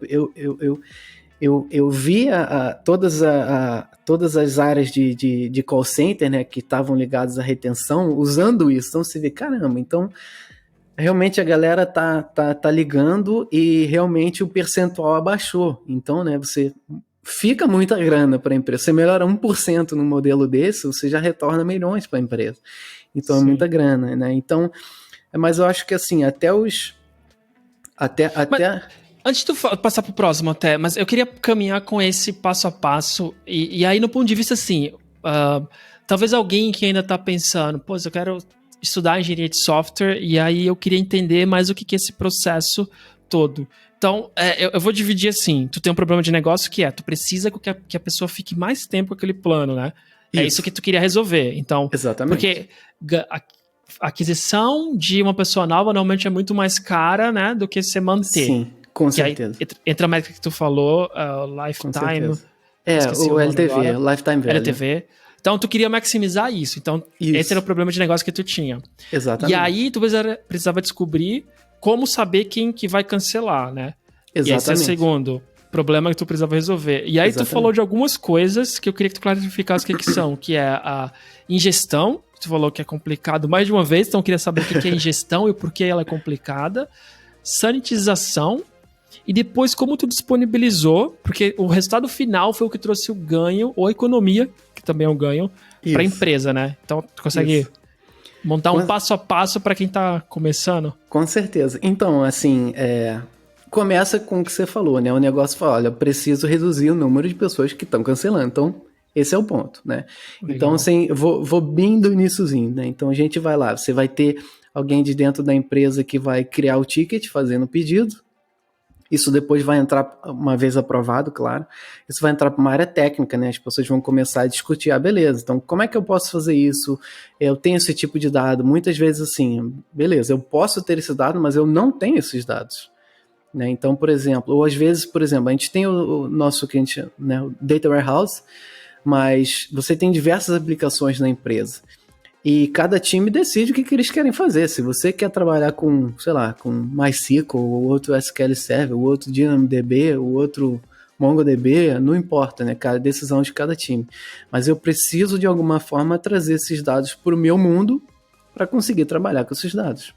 eu via todas as áreas de call center, né, que estavam ligadas à retenção, usando isso. Então você vê, caramba, então... Realmente a galera tá ligando e realmente o percentual abaixou. Então, né, você fica muita grana para a empresa. Você melhora 1% no modelo desse, você já retorna milhões para a empresa. Então Sim. É muita grana, né? Então, mas eu acho que assim, Mas, antes de tu passar pro próximo até, mas eu queria caminhar com esse passo a passo e aí no ponto de vista assim, talvez alguém que ainda tá pensando, pô, eu quero estudar engenharia de software e aí eu queria entender mais o que é esse processo todo. Então, eu vou dividir assim, tu tem um problema de negócio que tu precisa que a pessoa fique mais tempo com aquele plano, né? Isso. É isso que tu queria resolver. Então, exatamente. Porque a aquisição de uma pessoa nova normalmente é muito mais cara, né, do que você manter. Sim, com certeza. Aí, entra a métrica que tu falou, lifetime... o LTV, Lifetime Value. LTV. Então, tu queria maximizar isso. Então, esse era o problema de negócio que tu tinha. Exatamente. E aí, tu precisava descobrir como saber quem que vai cancelar, né? Exatamente. E esse é o segundo problema que tu precisava resolver. E aí, tu falou de algumas coisas que eu queria que tu clarificasse o que são, que é a ingestão, tu falou que é complicado mais de uma vez, então eu queria saber o que é ingestão e por que ela é complicada. Sanitização. E depois, como tu disponibilizou, porque o resultado final foi o que trouxe o ganho, ou a economia, que também é um ganho, para a empresa, né? Então, tu consegue montar um passo a passo para quem está começando? Com certeza. Então, assim, começa com o que você falou, né? O negócio fala, olha, eu preciso reduzir o número de pessoas que estão cancelando. Então, esse é o ponto, né? Legal. Então, assim, vou bem do iniciozinho, né? Então, a gente vai lá, você vai ter alguém de dentro da empresa que vai criar o ticket, fazendo o pedido. Isso depois vai entrar, uma vez aprovado, claro, isso vai entrar para uma área técnica, né? As pessoas vão começar a discutir, beleza, então como é que eu posso fazer isso? Eu tenho esse tipo de dado. Muitas vezes assim, beleza, eu posso ter esse dado, mas eu não tenho esses dados. Né? Então, por exemplo, ou às vezes, por exemplo, a gente tem o nosso que a gente, né, o Data Warehouse, mas você tem diversas aplicações na empresa. E cada time decide o que eles querem fazer. Se você quer trabalhar com, sei lá, com MySQL, o outro SQL Server, o outro DynamoDB, o outro MongoDB, não importa, né? Cada decisão de cada time. Mas eu preciso, de alguma forma, trazer esses dados para o meu mundo para conseguir trabalhar com esses dados.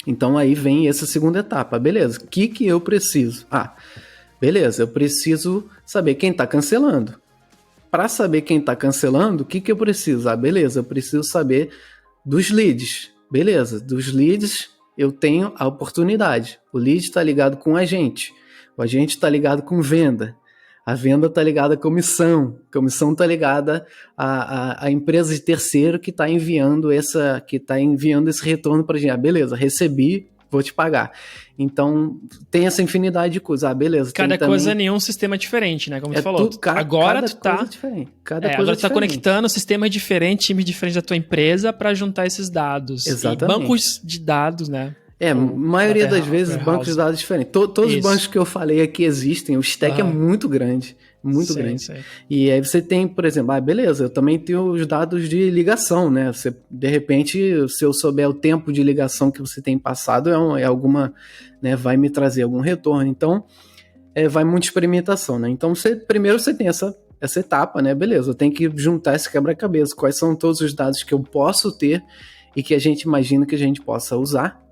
Então aí vem essa segunda etapa. Beleza, o que eu preciso? Beleza, eu preciso saber quem está cancelando. Para saber quem está cancelando, o que eu preciso? Beleza, eu preciso saber dos leads. Beleza, dos leads eu tenho a oportunidade. O lead está ligado com o agente está ligado com venda. A venda está ligada à comissão está ligada à empresa de terceiro que está enviando esse retorno para a gente. Beleza, recebi, vou te pagar. Então, tem essa infinidade de coisas. Beleza. Cada coisa também... nenhum sistema diferente, né? Como você falou. Agora tu tá... diferente. Agora tu tá conectando sistemas diferentes, times diferentes da tua empresa para juntar esses dados. Exatamente. E bancos de dados, né? Maioria das vezes bancos de dados diferentes. Todos os bancos que eu falei aqui existem. O stack é muito grande. Muito grande. Sim. E aí você tem, por exemplo, beleza, eu também tenho os dados de ligação, né? Você, de repente, se eu souber o tempo de ligação que você tem passado, é alguma, né, vai me trazer algum retorno. Então, vai muita experimentação, né? Então, primeiro você tem essa etapa, né? Beleza, eu tenho que juntar esse quebra-cabeça. Quais são todos os dados que eu posso ter e que a gente imagina que a gente possa usar.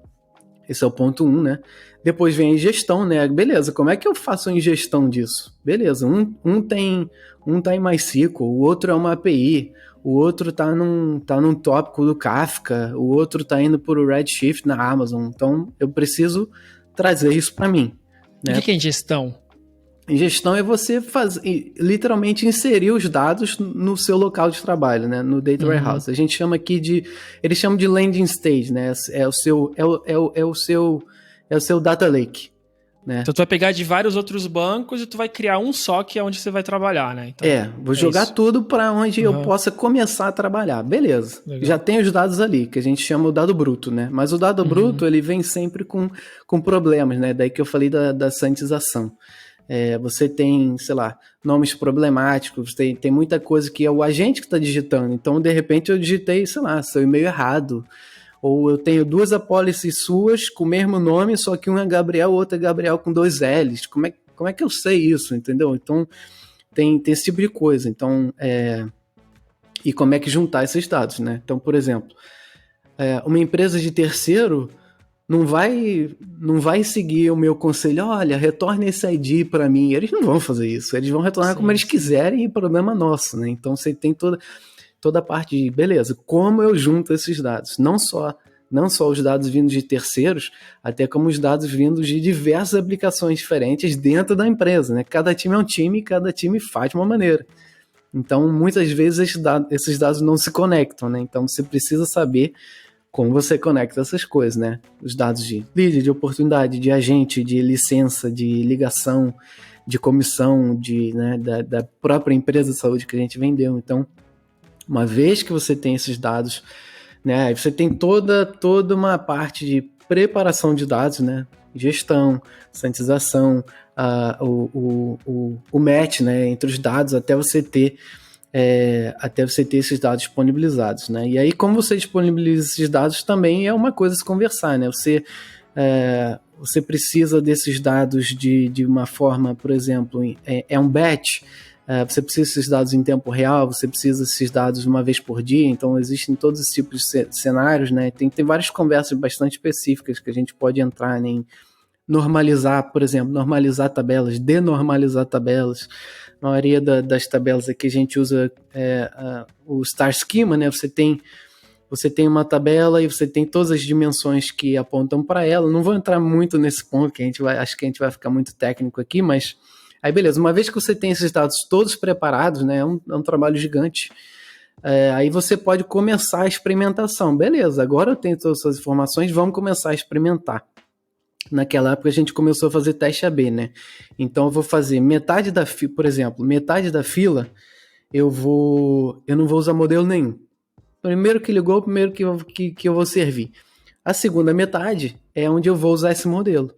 Esse é o ponto 1, né? Depois vem a ingestão, né? Beleza, como é que eu faço a ingestão disso? Beleza, um tá em MySQL, o outro é uma API, o outro tá num tópico do Kafka, o outro tá indo por Redshift na Amazon. Então, eu preciso trazer isso para mim. Né? O que é ingestão? Ingestão é você literalmente inserir os dados no seu local de trabalho, né? No Data Warehouse. A gente chama aqui eles chamam de landing stage, né? É o seu data lake, né? Então tu vai pegar de vários outros bancos e tu vai criar um só que é onde você vai trabalhar, né? Então, vou jogar tudo para onde eu possa começar a trabalhar. Beleza. Legal. Já tem os dados ali, que a gente chama o dado bruto, né? Mas o dado bruto, ele vem sempre com problemas, né? Daí que eu falei da sanitização. Você tem, sei lá, nomes problemáticos, tem muita coisa que é o agente que está digitando. Então, de repente, eu digitei, sei lá, seu e-mail errado. Ou eu tenho 2 apólices suas com o mesmo nome, só que um é Gabriel, o outro é Gabriel com 2 L's. Como é que eu sei isso, entendeu? Então, tem esse tipo de coisa. Então, e como é que juntar esses dados, né? Então, por exemplo, uma empresa de terceiro não vai seguir o meu conselho, olha, retorne esse ID para mim. Eles não vão fazer isso, eles vão retornar como eles quiserem e problema nosso, né? Então você tem toda a parte de, beleza, como eu junto esses dados? Não só os dados vindos de terceiros, até como os dados vindos de diversas aplicações diferentes dentro da empresa, né? Cada time é um time e cada time faz de uma maneira. Então, muitas vezes esses dados não se conectam, né? Então você precisa saber como você conecta essas coisas, né? Os dados de lead, de oportunidade, de agente, de licença, de ligação, de comissão, né, da própria empresa de saúde que a gente vendeu. Então, uma vez que você tem esses dados, né, você tem toda uma parte de preparação de dados, né? Gestão, sanitização, o match, né, entre os dados até você ter esses dados disponibilizados, né? E aí, como você disponibiliza esses dados, também é uma coisa a se conversar, né? Você precisa desses dados de uma forma, por exemplo, um batch, você precisa desses dados em tempo real, você precisa desses dados uma vez por dia, então existem todos esses tipos de cenários, né? Tem várias conversas bastante específicas que a gente pode entrar em normalizar, por exemplo, normalizar tabelas, denormalizar tabelas. A maioria das tabelas aqui a gente usa o Star Schema, né? Você tem uma tabela e você tem todas as dimensões que apontam para ela. Não vou entrar muito nesse ponto, que acho que a gente vai ficar muito técnico aqui, mas aí beleza, uma vez que você tem esses dados todos preparados, né? É um trabalho gigante. Aí você pode começar a experimentação. Beleza, agora eu tenho todas essas informações, vamos começar a experimentar. naquela época a gente começou a fazer teste AB, né? Então eu vou fazer metade da fila, por exemplo, metade da fila, eu não vou usar modelo nenhum. Primeiro que ligou, primeiro que eu vou servir. A segunda metade é onde eu vou usar esse modelo.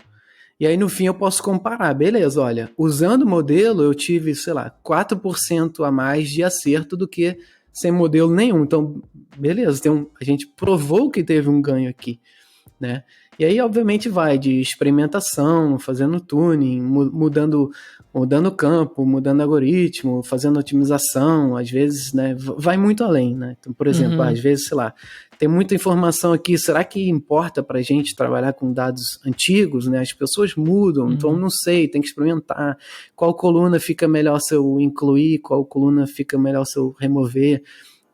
E aí no fim eu posso comparar, beleza, olha, usando o modelo eu tive, sei lá, 4% a mais de acerto do que sem modelo nenhum. Então, beleza, a gente provou que teve um ganho aqui, né? E aí, obviamente, vai de experimentação, fazendo tuning, mudando campo, mudando algoritmo, fazendo otimização, às vezes, né, vai muito além, né? Então, por exemplo, às vezes, sei lá, tem muita informação aqui, será que importa pra gente trabalhar com dados antigos, né? As pessoas mudam, então não sei, tem que experimentar. Qual coluna fica melhor se eu incluir, qual coluna fica melhor se eu remover,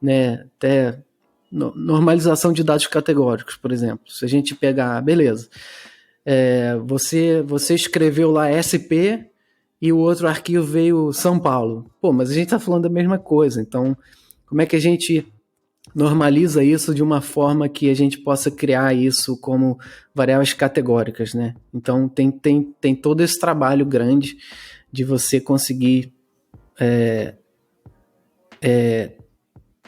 né? Até normalização de dados categóricos, por exemplo. Se a gente pegar, beleza, você escreveu lá SP e o outro arquivo veio São Paulo. Pô, mas a gente está falando da mesma coisa, então como é que a gente normaliza isso de uma forma que a gente possa criar isso como variáveis categóricas, né? Então tem todo esse trabalho grande de você conseguir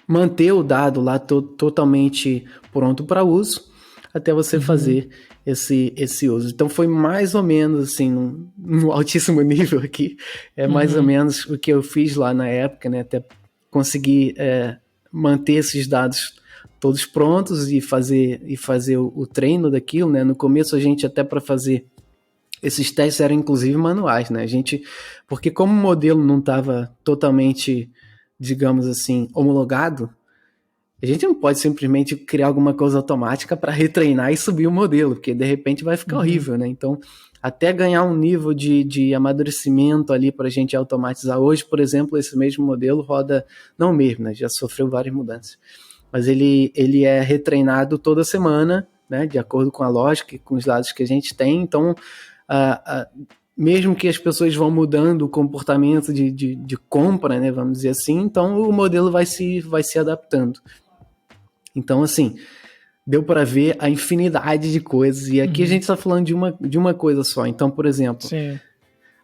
manter o dado lá totalmente pronto para uso, até você fazer esse uso. Então foi mais ou menos assim, num altíssimo nível aqui, mais ou menos o que eu fiz lá na época, né? Até conseguir manter esses dados todos prontos e fazer o treino daquilo, né? No começo a gente até para fazer esses testes eram inclusive manuais, né? Porque como o modelo não estava totalmente, digamos assim, homologado, a gente não pode simplesmente criar alguma coisa automática para retreinar e subir o modelo, porque de repente vai ficar horrível, né? Então, até ganhar um nível de amadurecimento ali para a gente automatizar. Hoje, por exemplo, esse mesmo modelo roda, não mesmo, né? Já sofreu várias mudanças, mas ele é retreinado toda semana, né? De acordo com a lógica e com os dados que a gente tem. Então, mesmo que as pessoas vão mudando o comportamento de compra, né, vamos dizer assim, então o modelo vai se adaptando. Então, assim, deu para ver a infinidade de coisas, e aqui a gente está falando de uma coisa só. Então, por exemplo,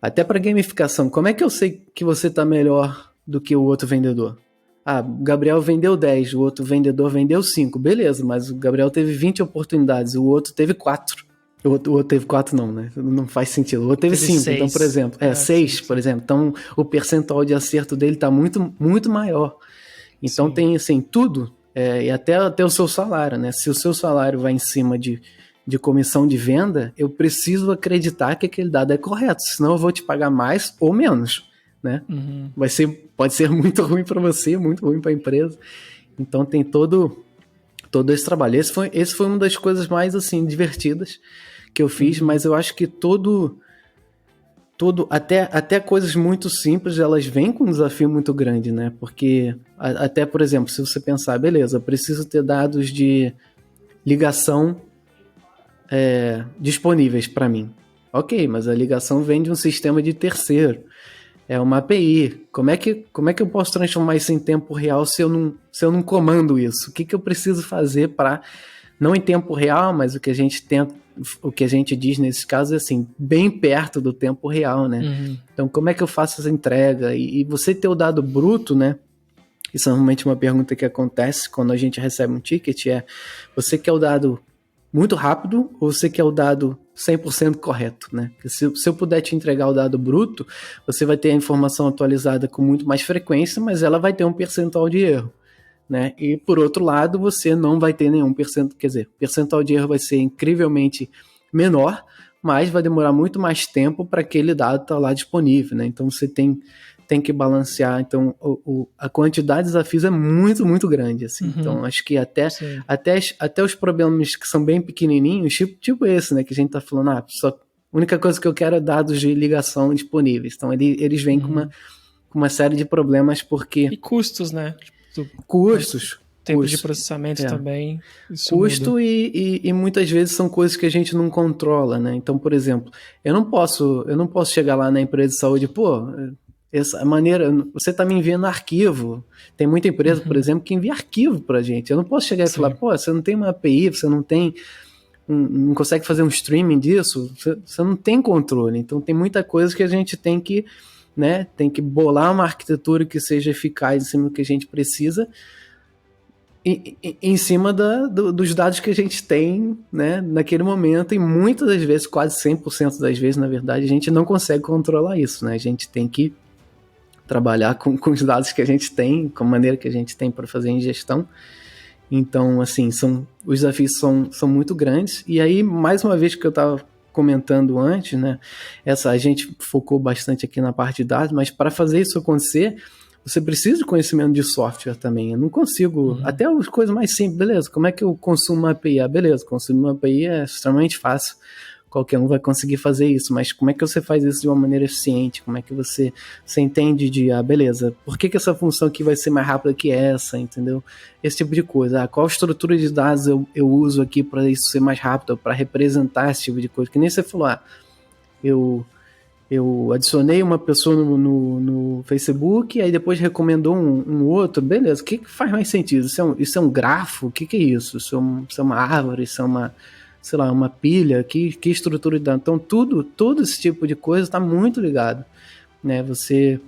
até para gamificação, como é que eu sei que você está melhor do que o outro vendedor? Ah, o Gabriel vendeu 10, o outro vendedor vendeu 5, beleza, mas o Gabriel teve 20 oportunidades, o outro teve 4. O outro teve 4 não, né? Não faz sentido. O outro teve 5, então, por exemplo. 6, por exemplo. Então, o percentual de acerto dele está muito, muito maior. Então, tem, assim, tudo, e até o seu salário, né? Se o seu salário vai em cima de comissão de venda, eu preciso acreditar que aquele dado é correto, senão eu vou te pagar mais ou menos, né? Pode ser muito ruim para você, muito ruim para a empresa. Então, tem todo esse trabalho. Esse foi uma das coisas mais, assim, divertidas que eu fiz, mas eu acho que até coisas muito simples, elas vêm com um desafio muito grande, né? Porque, até, por exemplo, se você pensar, beleza, eu preciso ter dados de ligação disponíveis para mim. Ok, mas a ligação vem de um sistema de terceiro. É uma API. Como é que eu posso transformar isso em tempo real se eu não comando isso? O que eu preciso fazer para, não em tempo real, mas o que a gente diz nesse caso é assim, bem perto do tempo real, né? Então, como é que eu faço essa entrega? E você ter o dado bruto, né? Isso é realmente uma pergunta que acontece quando a gente recebe um ticket, você quer o dado muito rápido ou você quer o dado 100% correto, né? Porque se eu puder te entregar o dado bruto, você vai ter a informação atualizada com muito mais frequência, mas ela vai ter um percentual de erro, né? E por outro lado, você não vai ter nenhum percentual, quer dizer, o percentual de erro vai ser incrivelmente menor, mas vai demorar muito mais tempo para aquele dado estar lá disponível, né? Então você tem que balancear. Então a quantidade de desafios é muito, muito grande, assim. Então acho que até os problemas que são bem pequenininhos, tipo esse, né, que a gente tá falando, a única coisa que eu quero é dados de ligação disponíveis. Então eles vêm com uma série de problemas, porque... E custos, né? Custos. Tempo de processamento também. Custo e muitas vezes são coisas que a gente não controla, né? Então, por exemplo, eu não posso chegar lá na empresa de saúde, essa maneira, você está me enviando arquivo. Tem muita empresa, por exemplo, que envia arquivo para a gente. Eu não posso chegar e falar, você não tem uma API, você não tem não consegue fazer um streaming disso, você não tem controle. Então tem muita coisa que a gente tem que, né, tem que bolar uma arquitetura que seja eficaz em cima do que a gente precisa, em cima dos dados que a gente tem, né, naquele momento, e muitas das vezes, quase 100% das vezes, na verdade, a gente não consegue controlar isso, né? A gente tem que trabalhar com os dados que a gente tem, com a maneira que a gente tem para fazer a ingestão. Então, assim, os desafios são muito grandes. E aí, mais uma vez que eu estava comentando antes, né, a gente focou bastante aqui na parte de dados, mas para fazer isso acontecer, você precisa de conhecimento de software também. Eu não consigo, até as coisas mais simples, beleza, como é que eu consumo uma API? Beleza, consumir uma API é extremamente fácil, qualquer um vai conseguir fazer isso, mas como é que você faz isso de uma maneira eficiente? Como é que você entende beleza, por que essa função aqui vai ser mais rápida que essa, entendeu? Esse tipo de coisa. Qual estrutura de dados eu uso aqui para isso ser mais rápido, para representar esse tipo de coisa? Que nem você falou, eu adicionei uma pessoa no Facebook, aí depois recomendou um outro, beleza, o que faz mais sentido? Isso é um grafo? O que é isso? Isso é uma árvore? Isso é uma, sei lá, uma pilha? Que estrutura de dados? Então todo esse tipo de coisa está muito ligado, né? Você,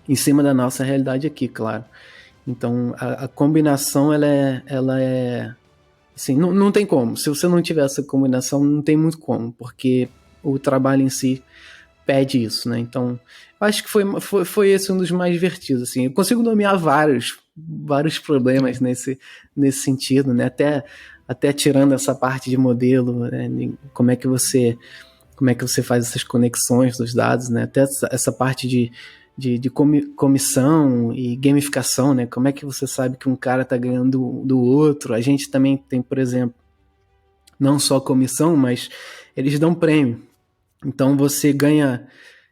em cima da nossa realidade aqui, claro. Então a combinação ela é assim, não tem como. Se você não tiver essa combinação, não tem muito como, porque o trabalho em si pede isso, né? Então, eu acho que foi esse um dos mais divertidos, assim. Eu consigo nomear vários problemas nesse sentido, né? Até tirando essa parte de modelo, né? Como é que você faz essas conexões dos dados, né? Até essa parte de comissão e gamificação, né? Como é que você sabe que um cara tá ganhando do outro? A gente também tem, por exemplo, não só comissão, mas eles dão prêmio. Então você ganha,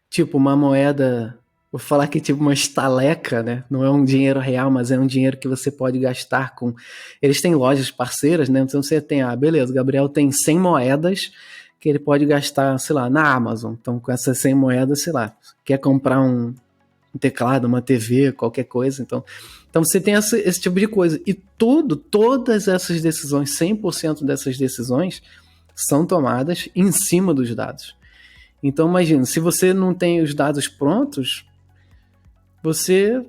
tipo, uma moeda, vou falar que tipo uma estaleca, né? Não é um dinheiro real, mas é um dinheiro que você pode gastar com... Eles têm lojas parceiras, né? Então você tem, beleza, o Gabriel tem 100 moedas que ele pode gastar, sei lá, na Amazon. Então com essas 100 moedas, sei lá, quer comprar um teclado, uma TV, qualquer coisa. Então você tem esse tipo de coisa. E todas essas decisões, 100% dessas decisões, são tomadas em cima dos dados. Então imagina, se você não tem os dados prontos, você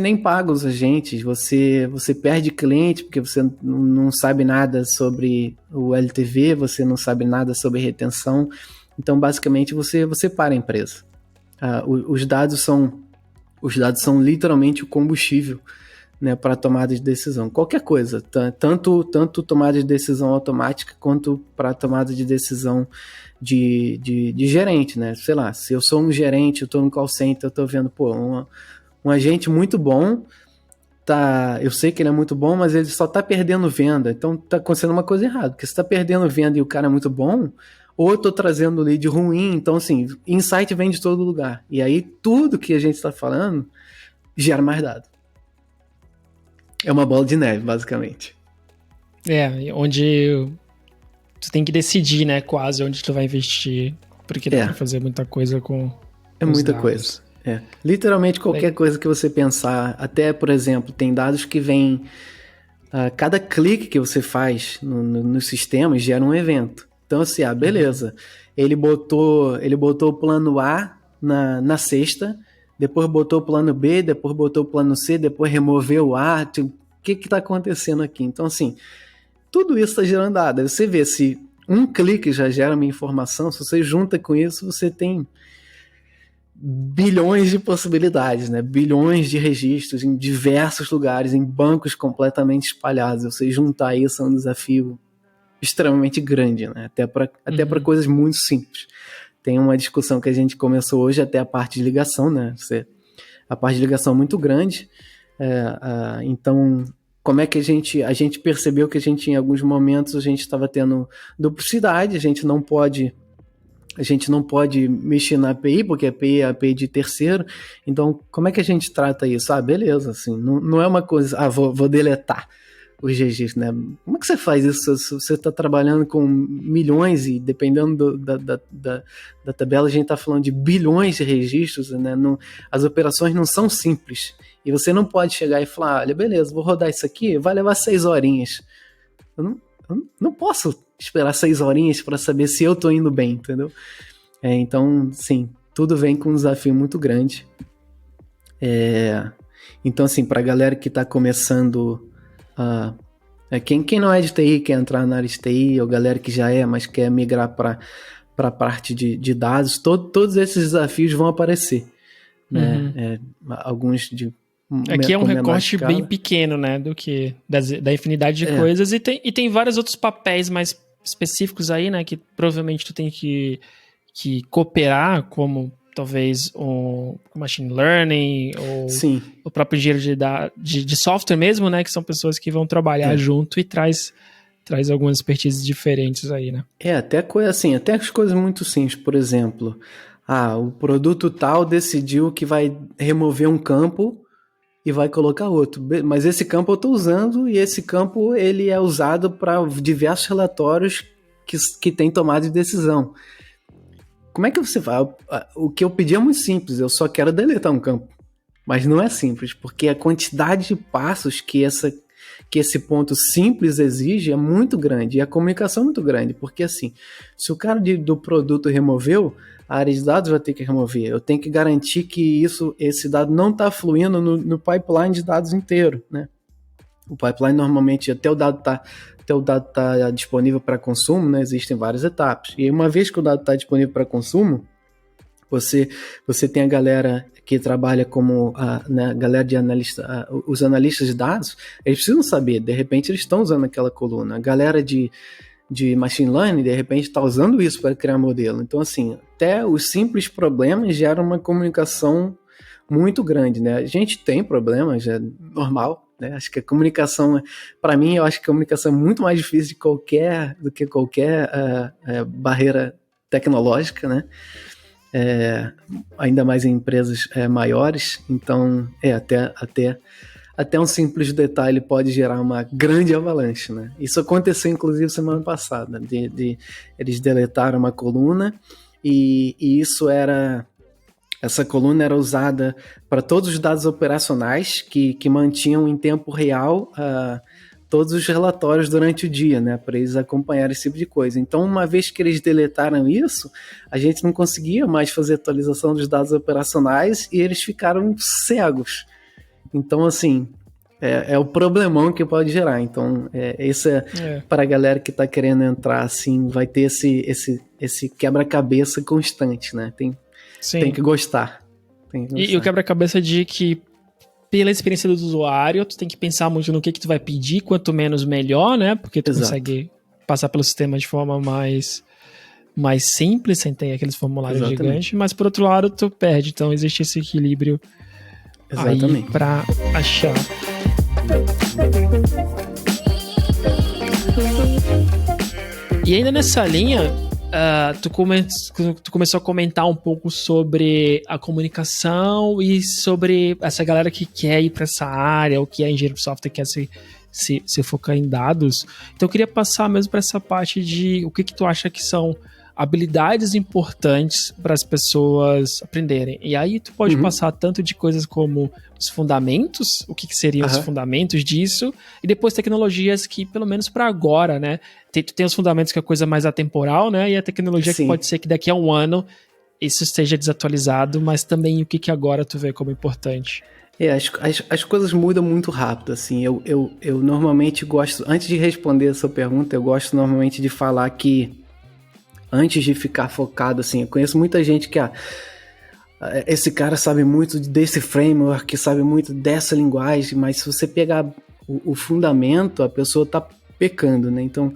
nem paga os agentes, você perde cliente porque você não sabe nada sobre o LTV, você não sabe nada sobre retenção. Então basicamente você para a empresa. Os dados são literalmente o combustível, né, para tomada de decisão. Qualquer coisa, tanto tomada de decisão automática quanto para tomada de decisão de gerente, né? Sei lá, se eu sou um gerente, eu estou no call center, eu estou vendo, um agente muito bom, eu sei que ele é muito bom, mas ele só está perdendo venda, então está acontecendo uma coisa errada, porque se está perdendo venda e o cara é muito bom, ou eu estou trazendo lead ruim, então assim, insight vem de todo lugar, e aí tudo que a gente está falando gera mais dado. É uma bola de neve, basicamente. Onde tu tem que decidir, né, quase onde tu vai investir, porque dá pra fazer muita coisa com muita dados. Coisa. Literalmente qualquer coisa que você pensar, até, por exemplo, tem dados que vêm, cada clique que você faz nos sistemas gera um evento. Então assim, beleza, ele botou o plano A na cesta, depois botou o plano B, depois botou o plano C, depois removeu o A, o que está acontecendo aqui? Então, assim, tudo isso está gerando dado. Você vê, se um clique já gera uma informação, se você junta com isso, você tem bilhões de possibilidades, né? Bilhões de registros em diversos lugares, em bancos completamente espalhados. Você juntar isso é um desafio extremamente grande, né? Até para coisas muito simples. Tem uma discussão que a gente começou hoje, até a parte de ligação, né? A parte de ligação é muito grande. Então, como é que a gente percebeu que em alguns momentos a gente estava tendo duplicidade, a gente não pode mexer na API, porque a API é a API de terceiro. Então, como é que a gente trata isso? Beleza, assim, não é uma coisa, vou deletar os registros, né? Como é que você faz isso? Você está trabalhando com milhões e dependendo da tabela, a gente está falando de bilhões de registros, né? As operações não são simples. E você não pode chegar e falar, olha, beleza, vou rodar isso aqui, vai levar 6 horinhas. Eu não posso esperar 6 horinhas para saber se eu tô indo bem, entendeu? Então, sim, tudo vem com um desafio muito grande. Então, assim, pra galera que tá começando, quem não é de TI, quer entrar na área de TI, ou galera que já mas quer migrar para a parte de dados, todos esses desafios vão aparecer, né? Alguns de aqui é um recorte bem pequeno, né, do que da infinidade de coisas, e tem vários outros papéis mais específicos aí, né, que provavelmente tu tem que cooperar, como talvez o machine learning, ou Sim. o próprio engenheiro de software mesmo, né, que são pessoas que vão trabalhar junto e traz algumas expertises diferentes aí, né? Até coisa assim, até as coisas muito simples, por exemplo, o produto tal decidiu que vai remover um campo e vai colocar outro, mas esse campo eu estou usando e esse campo ele é usado para diversos relatórios que tem tomada de decisão. Como é que você vai? O que eu pedi é muito simples, eu só quero deletar um campo, mas não é simples, porque a quantidade de passos que esse ponto simples exige é muito grande, e a comunicação é muito grande, porque assim, se o cara do produto removeu, a área de dados vai ter que remover, eu tenho que garantir que esse dado não está fluindo no pipeline de dados inteiro, né? O pipeline normalmente, até o dado tá disponível para consumo, né, existem várias etapas, e uma vez que o dado está disponível para consumo, você tem a galera que trabalha como a galera de analista, os analistas de dados, eles precisam saber, de repente eles estão usando aquela coluna. A galera de machine learning, de repente, está usando isso para criar modelo. Então, assim, até os simples problemas geram uma comunicação muito grande, né? A gente tem problemas, é normal, né? Acho que a comunicação, para mim, eu acho que a comunicação é muito mais difícil do que qualquer barreira tecnológica, né? Ainda mais em empresas maiores, então até um simples detalhe pode gerar uma grande avalanche, né? Isso aconteceu inclusive semana passada, de eles deletaram uma coluna e essa coluna era usada para todos os dados operacionais que mantinham em tempo real todos os relatórios durante o dia, né, para eles acompanharem esse tipo de coisa. Então, uma vez que eles deletaram isso, a gente não conseguia mais fazer atualização dos dados operacionais e eles ficaram cegos. Então, assim, é o problemão que pode gerar. Então, para a galera que está querendo entrar, assim, vai ter esse quebra-cabeça constante, né? Tem que gostar. E o quebra-cabeça de que, pela experiência do usuário, tu tem que pensar muito no que tu vai pedir, quanto menos melhor, né? Porque tu consegue passar pelo sistema de forma mais simples, sem ter aqueles formulários gigantes, mas por outro lado tu perde, então existe esse equilíbrio aí pra achar. E ainda nessa linha, tu começou a comentar um pouco sobre a comunicação e sobre essa galera que quer ir para essa área, ou que é engenheiro de software, quer se focar em dados. Então eu queria passar mesmo para essa parte de o que tu acha que são habilidades importantes para as pessoas aprenderem. E aí tu pode passar tanto de coisas como os fundamentos, o que seriam os fundamentos disso, e depois tecnologias que, pelo menos para agora, né, tu tem os fundamentos que é a coisa mais atemporal, né, e a tecnologia que pode ser que daqui a um ano isso esteja desatualizado, mas também o que agora tu vê como importante. As coisas mudam muito rápido, assim, eu normalmente gosto, antes de responder essa pergunta, eu gosto normalmente de falar que antes de ficar focado, assim, eu conheço muita gente que esse cara sabe muito desse framework, sabe muito dessa linguagem, mas se você pegar o fundamento, a pessoa tá pecando, né? Então,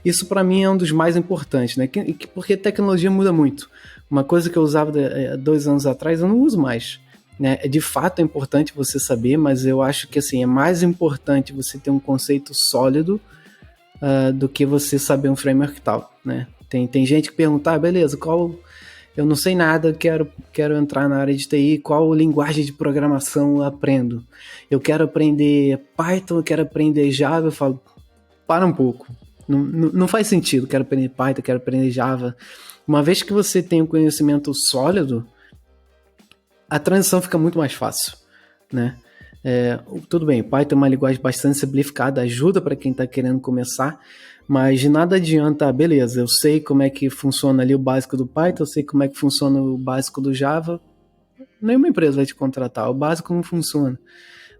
isso para mim é um dos mais importantes, né? Porque a tecnologia muda muito. Uma coisa que eu usava 2 anos atrás, eu não uso mais, né? De fato é importante você saber, mas eu acho que assim, é mais importante você ter um conceito sólido do que você saber um framework e tal, né? Tem gente que pergunta, beleza, eu não sei nada, quero entrar na área de TI, qual linguagem de programação eu aprendo? Eu quero aprender Python, eu quero aprender Java, eu falo, para um pouco, não faz sentido, quero aprender Python, quero aprender Java. Uma vez que você tem um conhecimento sólido, a transição fica muito mais fácil, né? Tudo bem, Python é uma linguagem bastante simplificada, ajuda para quem está querendo começar, Mas de nada adianta, beleza, eu sei como é que funciona ali o básico do Python, eu sei como é que funciona o básico do Java, nenhuma empresa vai te contratar, o básico não funciona.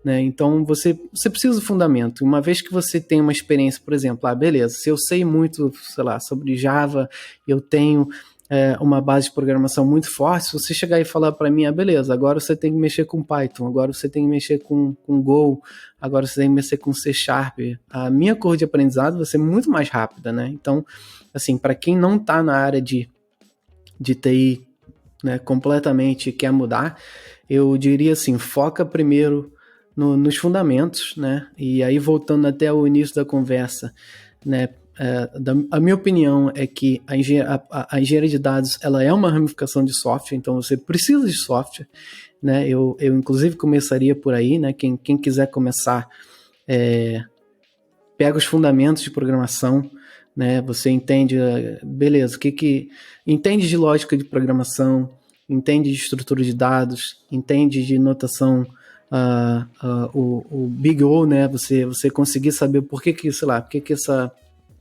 Né? Então você precisa do fundamento. Uma vez que você tem uma experiência, por exemplo, beleza, se eu sei muito, sei lá, sobre Java, eu tenho uma base de programação muito forte, se você chegar e falar para mim, beleza, agora você tem que mexer com Python, agora você tem que mexer com Go, agora você tem que mexer com C#, a minha curva de aprendizado vai ser muito mais rápida, né? Então, assim, para quem não está na área de TI, né, completamente quer mudar, eu diria assim, foca primeiro nos fundamentos, né? E aí, voltando até o início da conversa, né? A minha opinião é que a engenharia de dados ela é uma ramificação de software, então você precisa de software, né? Eu inclusive começaria por aí, né? Quem quiser começar, pega os fundamentos de programação, né? Você entende, beleza, entende de lógica de programação, entende de estrutura de dados, entende de notação, o Big O, né? Você conseguir saber por que essa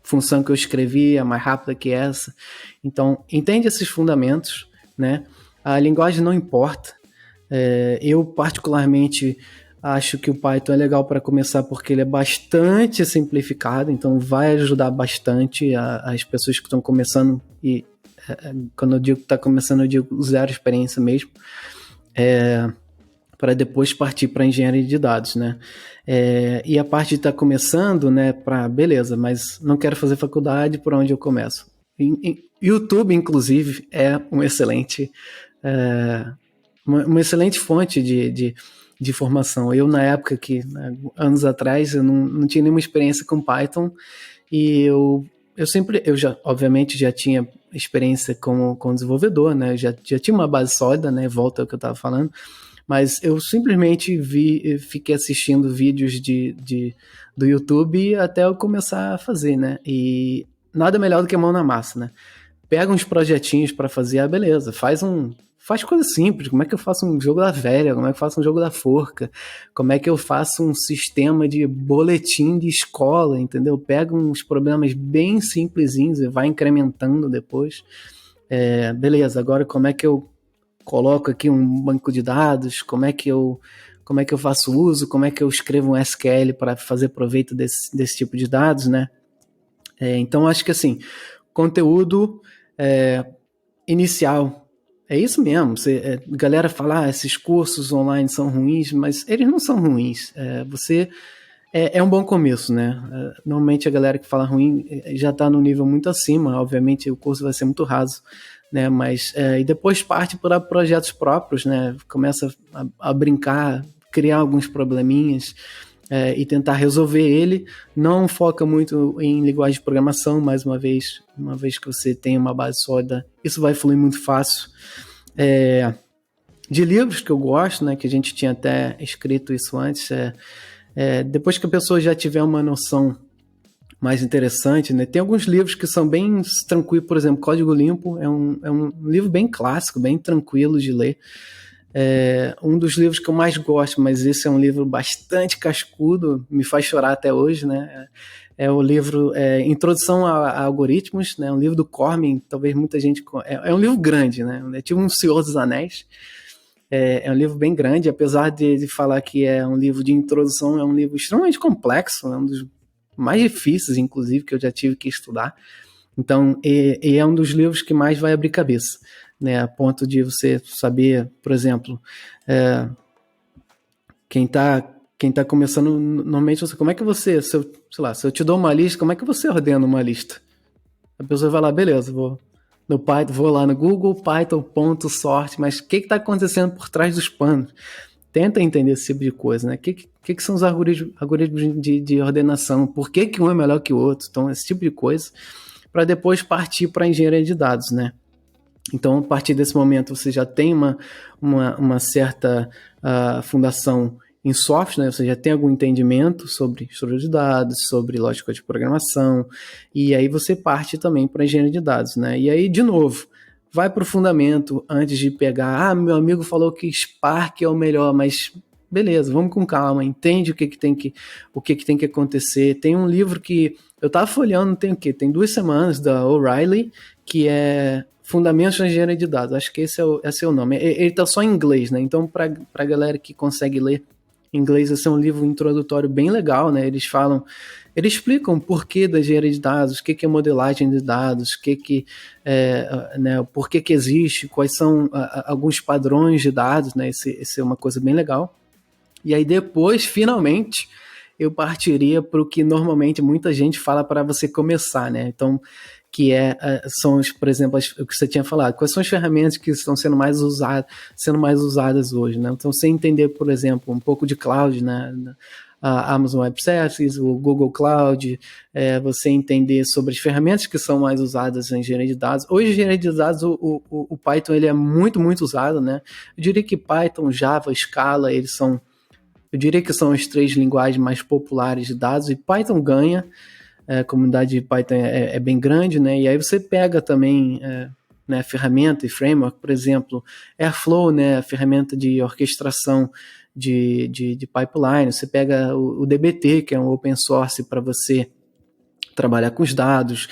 função que eu escrevi é mais rápida que essa. Então, entende esses fundamentos, né? A linguagem não importa. Eu, particularmente, acho que o Python é legal para começar porque ele é bastante simplificado, então vai ajudar bastante as pessoas que estão começando, e quando eu digo que está começando, eu digo zero experiência mesmo, para depois partir para engenharia de dados, né? E a parte de estar começando, né, beleza, mas não quero fazer faculdade, por onde eu começo? YouTube, inclusive, é uma excelente fonte de formação. Eu, na época anos atrás, eu não tinha nenhuma experiência com Python, e eu obviamente já tinha experiência como desenvolvedor, né? Já tinha uma base sólida, né? Volta ao que eu estava falando, mas eu simplesmente fiquei assistindo vídeos do YouTube até eu começar a fazer, né? E nada melhor do que a mão na massa, né? Pega uns projetinhos para fazer, beleza, faz coisa simples. Como é que eu faço um jogo da velha? Como é que eu faço um jogo da forca? Como é que eu faço um sistema de boletim de escola, entendeu? Pega uns problemas bem simplesinhos e vai incrementando depois. Beleza, agora como é que eu coloco aqui um banco de dados? Como é que eu faço uso? Como é que eu escrevo um SQL para fazer proveito desse tipo de dados, né? Então, acho que assim, conteúdo inicial, é isso mesmo. Galera fala, esses cursos online são ruins, mas eles não são ruins. É um bom começo, né? Normalmente a galera que fala ruim já está no nível muito acima, obviamente o curso vai ser muito raso, né? Mas e depois parte para projetos próprios, né? Começa a brincar, criar alguns probleminhas e tentar resolver ele. Não foca muito em linguagem de programação, mais uma vez que você tem uma base sólida, isso vai fluir muito fácil. De livros que eu gosto, né? Que a gente tinha até escrito isso antes, depois que a pessoa já tiver uma noção mais interessante, né? Tem alguns livros que são bem tranquilos, por exemplo, Código Limpo é um livro bem clássico, bem tranquilo de ler. Um dos livros que eu mais gosto, mas esse é um livro bastante cascudo, me faz chorar até hoje, né? É o livro Introdução a Algoritmos, né? Um livro do Cormen, talvez muita gente... É um livro grande, né? É tipo um Senhor dos Anéis. É um livro bem grande, apesar de falar que é um livro de introdução, é um livro extremamente complexo, é um dos mais difíceis, inclusive, que eu já tive que estudar. Então, é um dos livros que mais vai abrir cabeça, né? A ponto de você saber, por exemplo, quem tá começando, normalmente, como é que você, se eu te dou uma lista, como é que você ordena uma lista? A pessoa vai lá, beleza, vou lá no Google, Python.sort, mas o que está acontecendo por trás dos panos? Tenta entender esse tipo de coisa, né? O que são os algoritmos de ordenação? Por que um é melhor que o outro? Então, esse tipo de coisa, para depois partir para a engenharia de dados, né? Então, a partir desse momento, você já tem uma certa fundação em software, né? Você já tem algum entendimento sobre estrutura de dados, sobre lógica de programação, e aí você parte também para a engenharia de dados, né? E aí, de novo, vai para o fundamento antes de pegar, meu amigo falou que Spark é o melhor, mas beleza, vamos com calma, entende o que tem que acontecer. Tem um livro que eu tava folheando, tem 2 semanas, da O'Reilly, que é Fundamentos da Engenharia de Dados. Acho que esse é o nome. Ele tá só em inglês, né? Então, pra galera que consegue ler em inglês, esse é um livro introdutório bem legal, né? Eles explicam o porquê da engenharia de dados, o que é modelagem de dados, né, por que existe, quais são alguns padrões de dados, né? Esse é uma coisa bem legal. E aí depois, finalmente, eu partiria para o que normalmente muita gente fala para você começar, né? Então, são, por exemplo, o que você tinha falado, quais são as ferramentas que estão sendo mais usadas hoje, né? Então, você entender, por exemplo, um pouco de cloud, né? A Amazon Web Services, o Google Cloud, você entender sobre as ferramentas que são mais usadas em engenharia de dados. Hoje, em engenharia de dados, o Python ele é muito, muito usado, né? Eu diria que Python, Java, Scala, eu diria que são as 3 linguagens mais populares de dados, e Python ganha. A comunidade de Python é bem grande, né? E aí você pega também né, ferramenta e framework, por exemplo, Airflow, né, a ferramenta de orquestração de pipeline. Você pega o DBT, que é um open source para você trabalhar com os dados.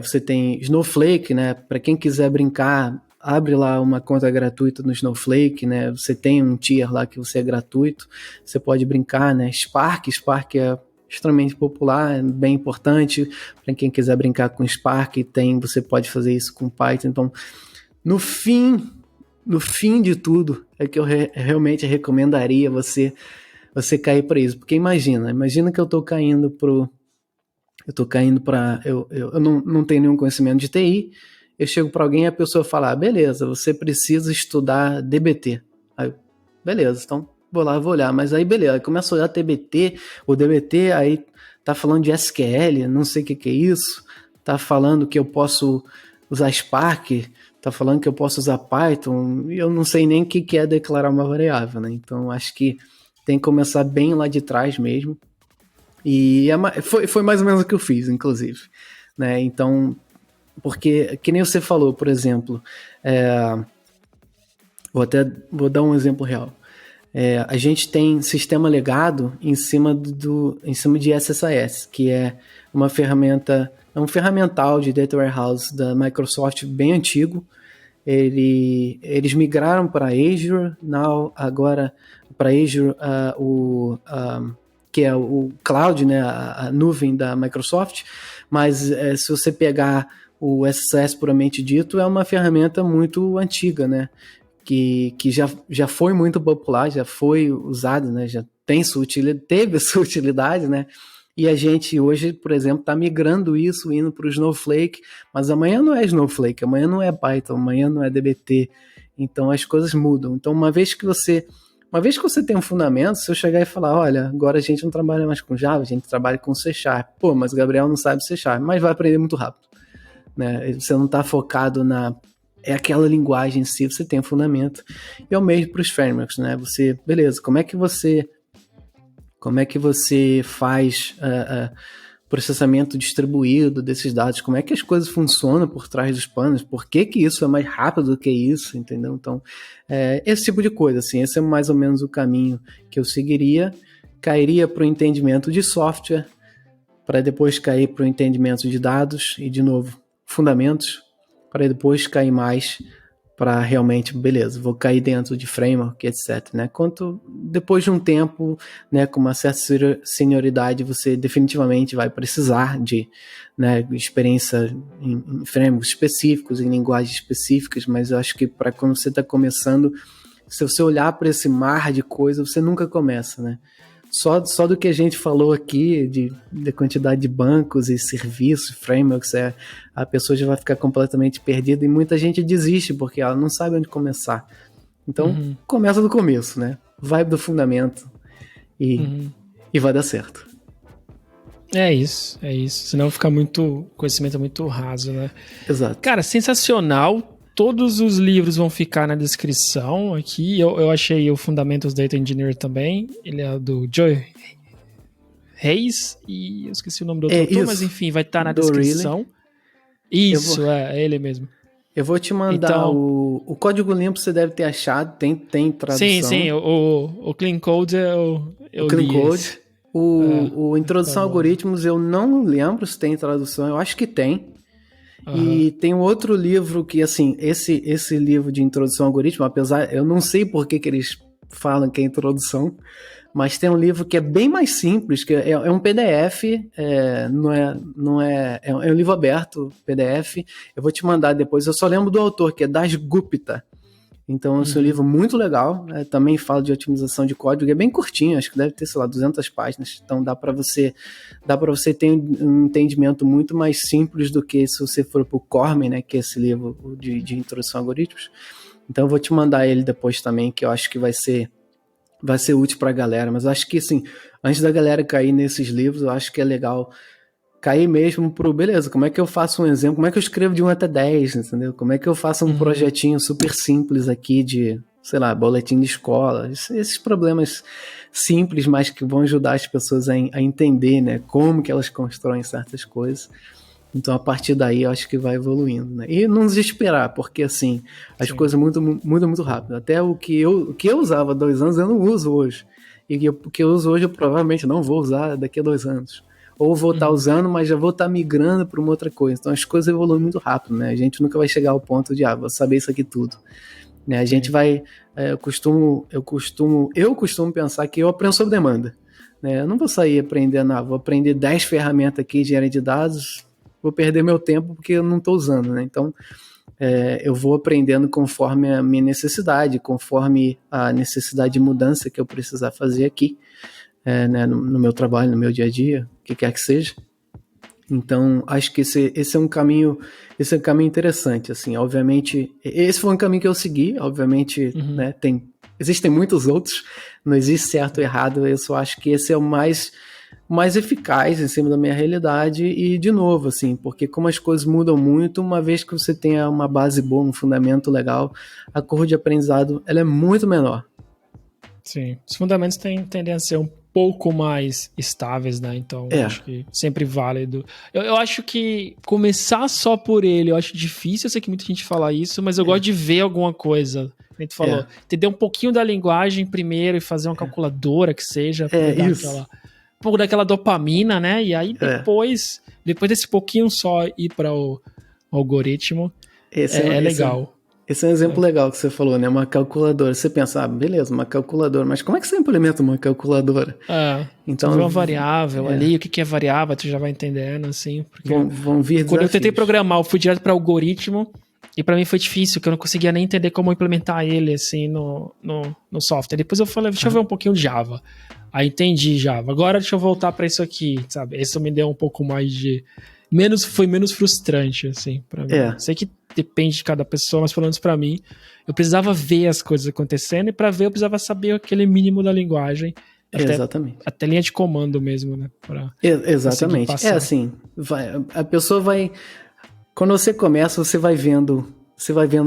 Você tem Snowflake, né? Para quem quiser brincar, abre lá uma conta gratuita no Snowflake, né? Você tem um tier lá que você é gratuito, você pode brincar, né? Spark é extremamente popular, é bem importante para quem quiser brincar com Spark, você pode fazer isso com Python. Então, no fim de tudo, é que eu realmente recomendaria você cair para isso, porque imagina que eu tô caindo para eu não tenho nenhum conhecimento de TI, eu chego para alguém e a pessoa fala, beleza, você precisa estudar DBT. Aí, beleza, então vou olhar, mas aí beleza, começa a olhar o DBT, aí tá falando de SQL, não sei o que é isso, tá falando que eu posso usar Spark, tá falando que eu posso usar Python, e eu não sei nem o que é declarar uma variável, né? Então acho que tem que começar bem lá de trás mesmo, e foi mais ou menos o que eu fiz, inclusive, né? Então, porque, que nem você falou, por exemplo, vou dar um exemplo real. A gente tem sistema legado em cima de SSIS, que é uma ferramenta, um ferramental de Data Warehouse da Microsoft bem antigo. Eles migraram para Azure, agora para Azure, que é o cloud, né, a nuvem da Microsoft, mas se você pegar o SSIS puramente dito, é uma ferramenta muito antiga, né? Que já foi muito popular, já foi usado, né? Já teve a sua utilidade, né? E a gente hoje, por exemplo, está migrando isso, indo para o Snowflake, mas amanhã não é Snowflake, amanhã não é Python, amanhã não é DBT, então as coisas mudam. Então, uma vez que você tem um fundamento, se eu chegar e falar, olha, agora a gente não trabalha mais com Java, a gente trabalha com C#. Pô, mas o Gabriel não sabe C#, mas vai aprender muito rápido, né? Você não está focado aquela linguagem em si, você tem um fundamento. E é o mesmo para os frameworks, né? Beleza, como é que você faz processamento distribuído desses dados? Como é que as coisas funcionam por trás dos panos? Por que isso é mais rápido do que isso, entendeu? Então, esse tipo de coisa, assim, esse é mais ou menos o caminho que eu seguiria. Cairia para o entendimento de software, para depois cair para o entendimento de dados e, de novo, fundamentos, para depois cair mais para realmente, beleza, vou cair dentro de framework, etc, né? Depois de um tempo, né, com uma certa senioridade, você definitivamente vai precisar de, né, experiência em frameworks específicos, em linguagens específicas, mas eu acho que para quando você está começando, se você olhar para esse mar de coisas, você nunca começa, né? Só do que a gente falou aqui, de quantidade de bancos e serviços, frameworks, a pessoa já vai ficar completamente perdida e muita gente desiste porque ela não sabe onde começar. Então, começa do começo, né? Vai do fundamento e vai dar certo. É isso. Senão fica conhecimento muito raso, né? Exato. Cara, sensacional. Todos os livros vão ficar na descrição aqui. Eu achei o Fundamentals Data Engineer também. Ele é do Joe Hayes. E eu esqueci o nome do outro autor, mas enfim, vai estar na descrição. Isso, é ele mesmo. Eu vou te mandar então, o código limpo, você deve ter achado, tem tradução. Sim, o Clean Code eu o Clean li Code. esse. O Introdução a famoso. Algoritmos, eu não lembro se tem tradução, eu acho que tem. E tem um outro livro que, assim, esse livro de Introdução ao Algoritmo, apesar, eu não sei por que eles falam que é introdução, mas tem um livro que é bem mais simples, que é um PDF, é um livro aberto, PDF. Eu vou te mandar depois, eu só lembro do autor, que é Das Gupta. Então, esse é um livro muito legal, também fala de otimização de código, é bem curtinho, acho que deve ter, sei lá, 200 páginas, então dá para você ter um entendimento muito mais simples do que se você for pro Cormen, né, que é esse livro de introdução a algoritmos. Então eu vou te mandar ele depois também, que eu acho que vai ser útil pra galera, mas eu acho que, assim, antes da galera cair nesses livros, eu acho que é legal cair mesmo beleza, como é que eu faço um exemplo, como é que eu escrevo de 1 até 10, entendeu? Como é que eu faço um projetinho super simples aqui de, sei lá, boletim de escola, esses problemas simples, mas que vão ajudar as pessoas a entender, né, como que elas constroem certas coisas. Então, a partir daí, eu acho que vai evoluindo, né? E não desesperar, porque, assim, as coisas mudam muito rápido. Até o que eu usava há 2 anos, eu não uso hoje. E o que eu uso hoje, eu provavelmente não vou usar daqui a 2 anos. Ou vou estar usando, mas já vou estar migrando para uma outra coisa. Então, as coisas evoluem muito rápido, né? A gente nunca vai chegar ao ponto de, vou saber isso aqui tudo. Né? A gente vai... eu costumo pensar que eu aprendo sob demanda. Né? Eu não vou sair aprendendo, vou aprender 10 ferramentas aqui de engenharia de dados, vou perder meu tempo porque eu não estou usando, né? Então, eu vou aprendendo conforme a minha necessidade, conforme a necessidade de mudança que eu precisar fazer aqui, né, no meu trabalho, no meu dia a dia, o que quer que seja. Então, acho que esse é um caminho interessante, assim, obviamente, esse foi um caminho que eu segui, obviamente, né, existem muitos outros, não existe certo ou errado, eu só acho que esse é o mais eficaz em cima da minha realidade e, de novo, assim, porque como as coisas mudam muito, uma vez que você tenha uma base boa, um fundamento legal, a curva de aprendizado, ela é muito menor. Sim, os fundamentos tendem a ser um pouco mais estáveis, né? Então, acho que sempre válido. Eu acho que começar só por ele, eu acho difícil, eu sei que muita gente fala isso, mas eu gosto de ver alguma coisa. A gente falou, entender um pouquinho da linguagem primeiro e fazer uma calculadora que seja, um pouco daquela dopamina, né? E aí depois desse pouquinho só ir para o algoritmo, é legal. Esse é um exemplo legal que você falou, né? Uma calculadora. Você pensa, beleza, uma calculadora, mas como é que você implementa uma calculadora? Então, você vê uma variável ali, o que é variável, tu já vai entendendo, assim. Porque vão vir quando eu tentei programar, eu fui direto para algoritmo, e para mim foi difícil, porque eu não conseguia nem entender como implementar ele, assim, no software. Depois eu falei, deixa eu ver um pouquinho de Java. Aí entendi Java. Agora deixa eu voltar para isso aqui, sabe? Isso me deu um pouco mais de... Foi menos frustrante, assim, pra mim. Sei que depende de cada pessoa, mas pelo menos pra mim, eu precisava ver as coisas acontecendo, e pra ver eu precisava saber aquele mínimo da linguagem. Exatamente. Até linha de comando mesmo, né? Exatamente. Assim, a pessoa vai... Quando você começa, você vai vendo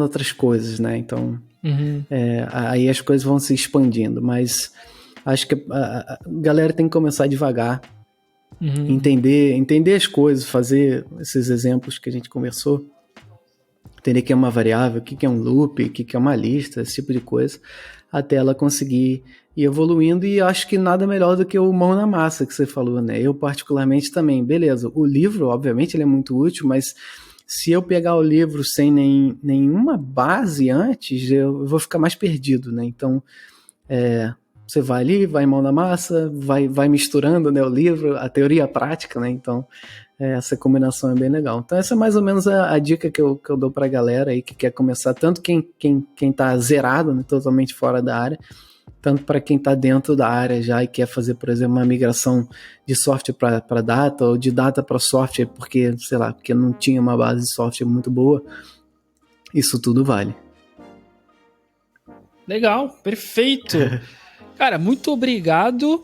outras coisas, né? Então, aí as coisas vão se expandindo, mas acho que a galera tem que começar devagar, entender as coisas, fazer esses exemplos que a gente conversou, entender o que é uma variável, o que é um loop, o que é uma lista, esse tipo de coisa, até ela conseguir ir evoluindo. E acho que nada melhor do que o mão na massa que você falou, né? Eu particularmente também, beleza, o livro, obviamente, ele é muito útil, mas se eu pegar o livro sem nenhuma base antes, eu vou ficar mais perdido, né? Então, você vai ali, vai mão na massa, vai misturando, né, o livro, a teoria e a prática, né? Então, essa combinação é bem legal. Então, essa é mais ou menos a dica que eu dou pra galera aí que quer começar, tanto quem tá zerado, né, totalmente fora da área, tanto para quem está dentro da área já e quer fazer, por exemplo, uma migração de software para data ou de data para software, porque, sei lá, porque não tinha uma base de software muito boa. Isso tudo vale. Legal, perfeito. Cara, muito obrigado.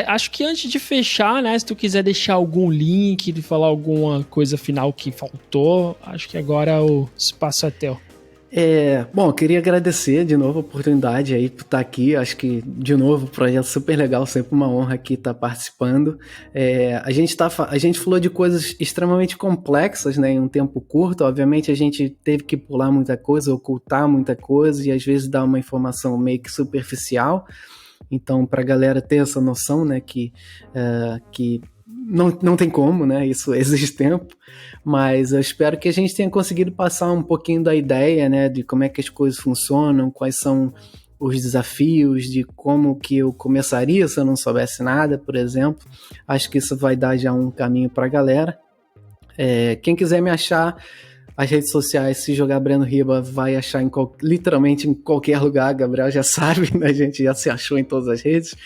Acho que antes de fechar, né, se tu quiser deixar algum link, de falar alguma coisa final que faltou, acho que agora o espaço é teu. Bom, eu queria agradecer de novo a oportunidade aí por estar aqui. Acho que, de novo, projeto super legal, sempre uma honra aqui estar participando. A gente falou de coisas extremamente complexas, né, em um tempo curto. Obviamente a gente teve que pular muita coisa, ocultar muita coisa e às vezes dar uma informação meio que superficial. Então, para a galera ter essa noção, né, que não tem como, né? Isso exige tempo, mas eu espero que a gente tenha conseguido passar um pouquinho da ideia, né? De como é que as coisas funcionam, quais são os desafios, de como que eu começaria se eu não soubesse nada, por exemplo. Acho que isso vai dar já um caminho para a galera. Quem quiser me achar, as redes sociais, se jogar Breno Riba, vai achar literalmente em qualquer lugar. Gabriel já sabe, né? A gente já se achou em todas as redes.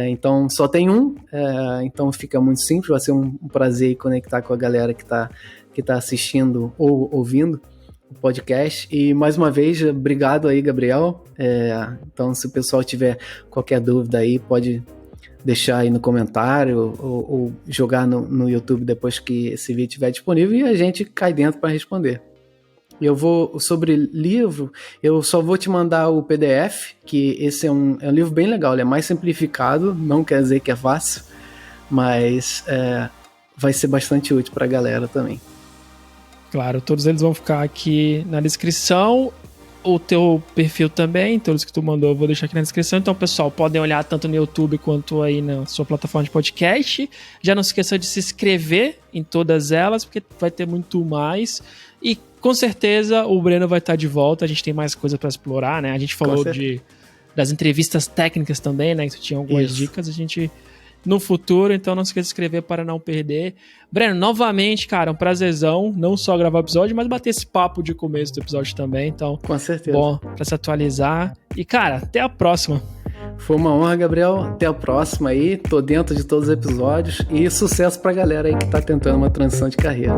Então só tem um, então fica muito simples, vai ser um prazer conectar com a galera que tá assistindo ou ouvindo o podcast. E mais uma vez, obrigado aí, Gabriel. Então, se o pessoal tiver qualquer dúvida aí, pode deixar aí no comentário ou jogar no YouTube depois que esse vídeo estiver disponível e a gente cai dentro para responder. Sobre livro, eu só vou te mandar o PDF, que esse é um livro bem legal, ele é mais simplificado, não quer dizer que é fácil, mas vai ser bastante útil para a galera também. Claro, todos eles vão ficar aqui na descrição, o teu perfil também, todos que tu mandou eu vou deixar aqui na descrição, então pessoal, podem olhar tanto no YouTube quanto aí na sua plataforma de podcast, já não se esqueça de se inscrever em todas elas, porque vai ter muito mais, e com certeza o Breno vai estar de volta, a gente tem mais coisa para explorar, né? A gente falou das entrevistas técnicas também, né? Que tinha algumas dicas, a gente no futuro, então não se esqueça de se inscrever para não perder. Breno, novamente, cara, um prazerzão, não só gravar o episódio, mas bater esse papo de começo do episódio também, então com certeza. Bom para se atualizar. E, cara, até a próxima. Foi uma honra, Gabriel. Até a próxima aí. Tô dentro de todos os episódios e sucesso pra galera aí que tá tentando uma transição de carreira.